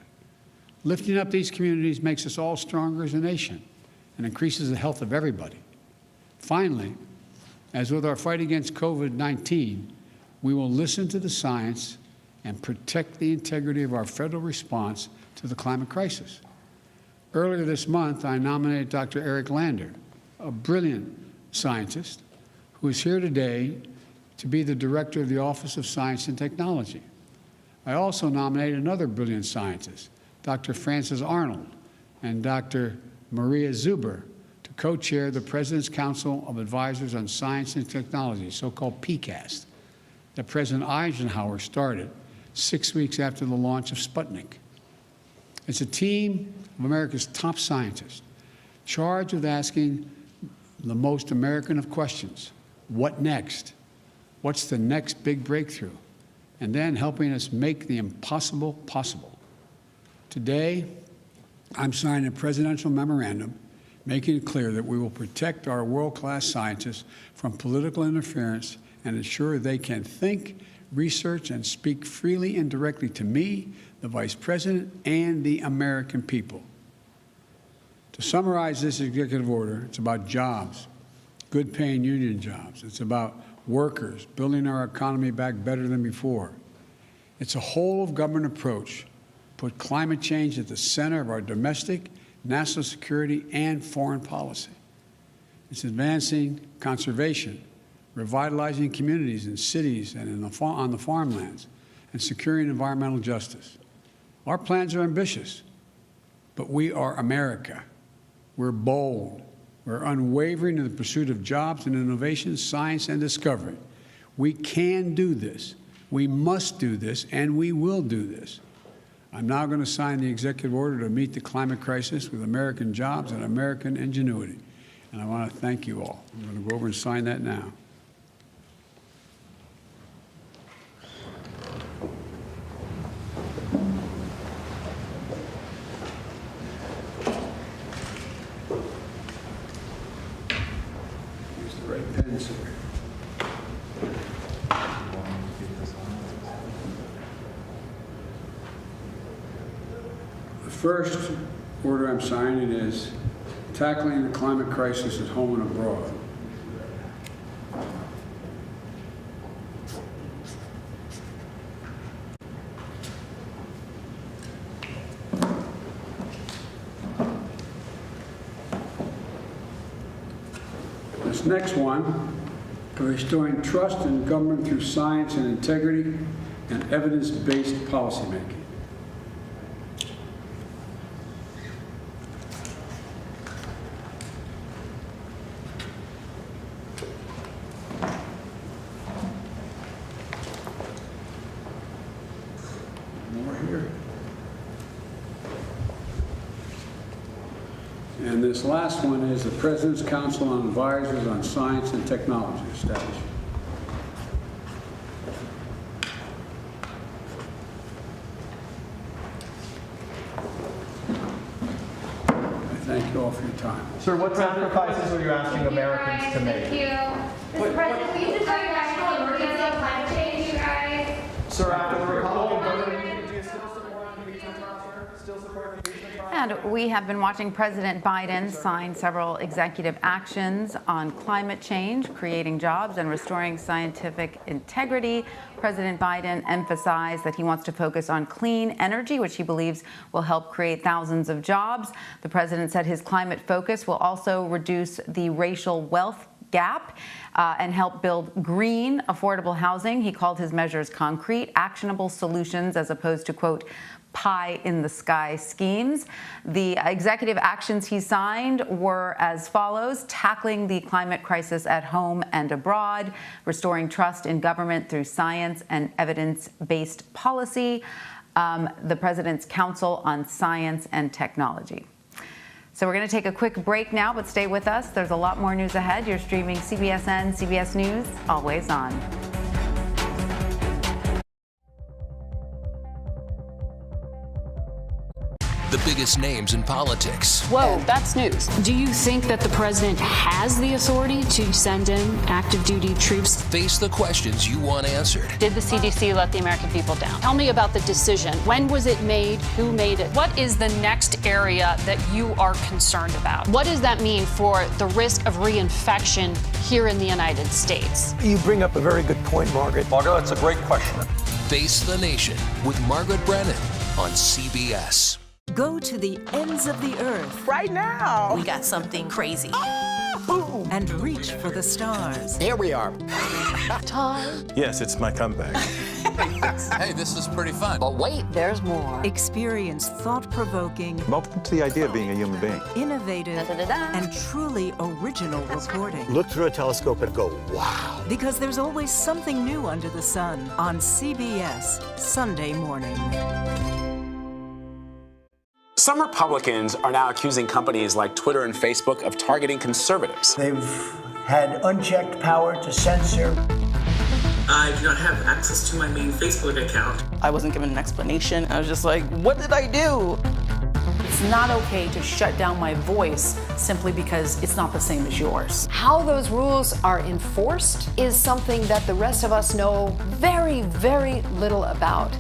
Lifting up these communities makes us all stronger as a nation and increases the health of everybody. Finally, as with our fight against COVID-19, we will listen to the science and protect the integrity of our federal response to the climate crisis. Earlier this month, I nominated Dr. Eric Lander, a brilliant scientist who is here today to be the director of the Office of Science and Technology. I also nominated another brilliant scientist, Dr. Frances Arnold and Dr. Maria Zuber, to co-chair the President's Council of Advisors on Science and Technology, so-called PCAST, that President Eisenhower started 6 weeks after the launch of Sputnik. It's a team of America's top scientists charged with asking the most American of questions: what next? What's the next big breakthrough? And then helping us make the impossible possible. Today, I'm signing a presidential memorandum making it clear that we will protect our world-class scientists from political interference and ensure they can think, research, and speak freely and directly to me, the Vice President, and the American people. To summarize this executive order, it's about jobs, good-paying union jobs. It's about workers, building our economy back better than before. It's a whole-of-government approach. Put climate change at the center of our domestic, national security, and foreign policy. It's advancing conservation, revitalizing communities in cities and on the farmlands, and securing environmental justice. Our plans are ambitious, but we are America. We're bold. We're unwavering in the pursuit of jobs and innovation, science and discovery. We can do this. We must do this, and we will do this. I'm now going to sign the executive order to meet the climate crisis with American jobs and American ingenuity. And I want to thank you all. I'm going to go over and sign that now. Use the right pen, sir. The first order I'm signing is tackling the climate crisis at home and abroad. This next one, restoring trust in government through science and integrity and evidence-based policymaking. And this last one is the President's Council on Advisors on Science and Technology establishment. I thank you all for your time. Sir, what sacrifices are you asking Americans to make? Thank you. Mr. President, we just declared national emergency on climate change, you guys. Sir, after the Republican government, do you still support impeachment, sir? still support the impeachment trial? And we have been watching President Biden sign several executive actions on climate change, creating jobs, and restoring scientific integrity. President Biden emphasized that he wants to focus on clean energy, which he believes will help create thousands of jobs. The president said his climate focus will also reduce the racial wealth gap and help build green, affordable housing. He called his measures concrete, actionable solutions as opposed to, quote, pie-in-the-sky schemes. The executive actions he signed were as follows: tackling the climate crisis at home and abroad, restoring trust in government through science and evidence-based policy, the President's Council on Science and Technology. So we're going to take a quick break now, but stay with us. There's a lot more news ahead. You're streaming CBSN, CBS News, always on. The biggest names in politics. Whoa, that's news. Do you think that the president has the authority to send in active duty troops? Face the questions you want answered. Did the CDC let the American people down? Tell me about the decision. When was it made? Who made it? What is the next area that you are concerned about? What does that mean for the risk of reinfection here in the United States? You bring up a very good point, Margaret. Margaret, that's a great question. Face the Nation with Margaret Brennan on CBS. Go to the ends of the earth. Right now. We got something crazy. Boom. And reach for the stars. Here we are. Time. Yes, it's my comeback. Hey, this is pretty fun. But wait, there's more. Experience thought-provoking. I'm open to the idea of being a human being. Innovative and truly original reporting. Look through a telescope and go, wow. Because there's always something new under the sun on CBS Sunday morning. Some Republicans are now accusing companies like Twitter and Facebook of targeting conservatives. They've had unchecked power to censor. I do not have access to my main Facebook account. I wasn't given an explanation. I was just like, what did I do? It's not okay to shut down my voice simply because it's not the same as yours. How those rules are enforced is something that the rest of us know very, very little about.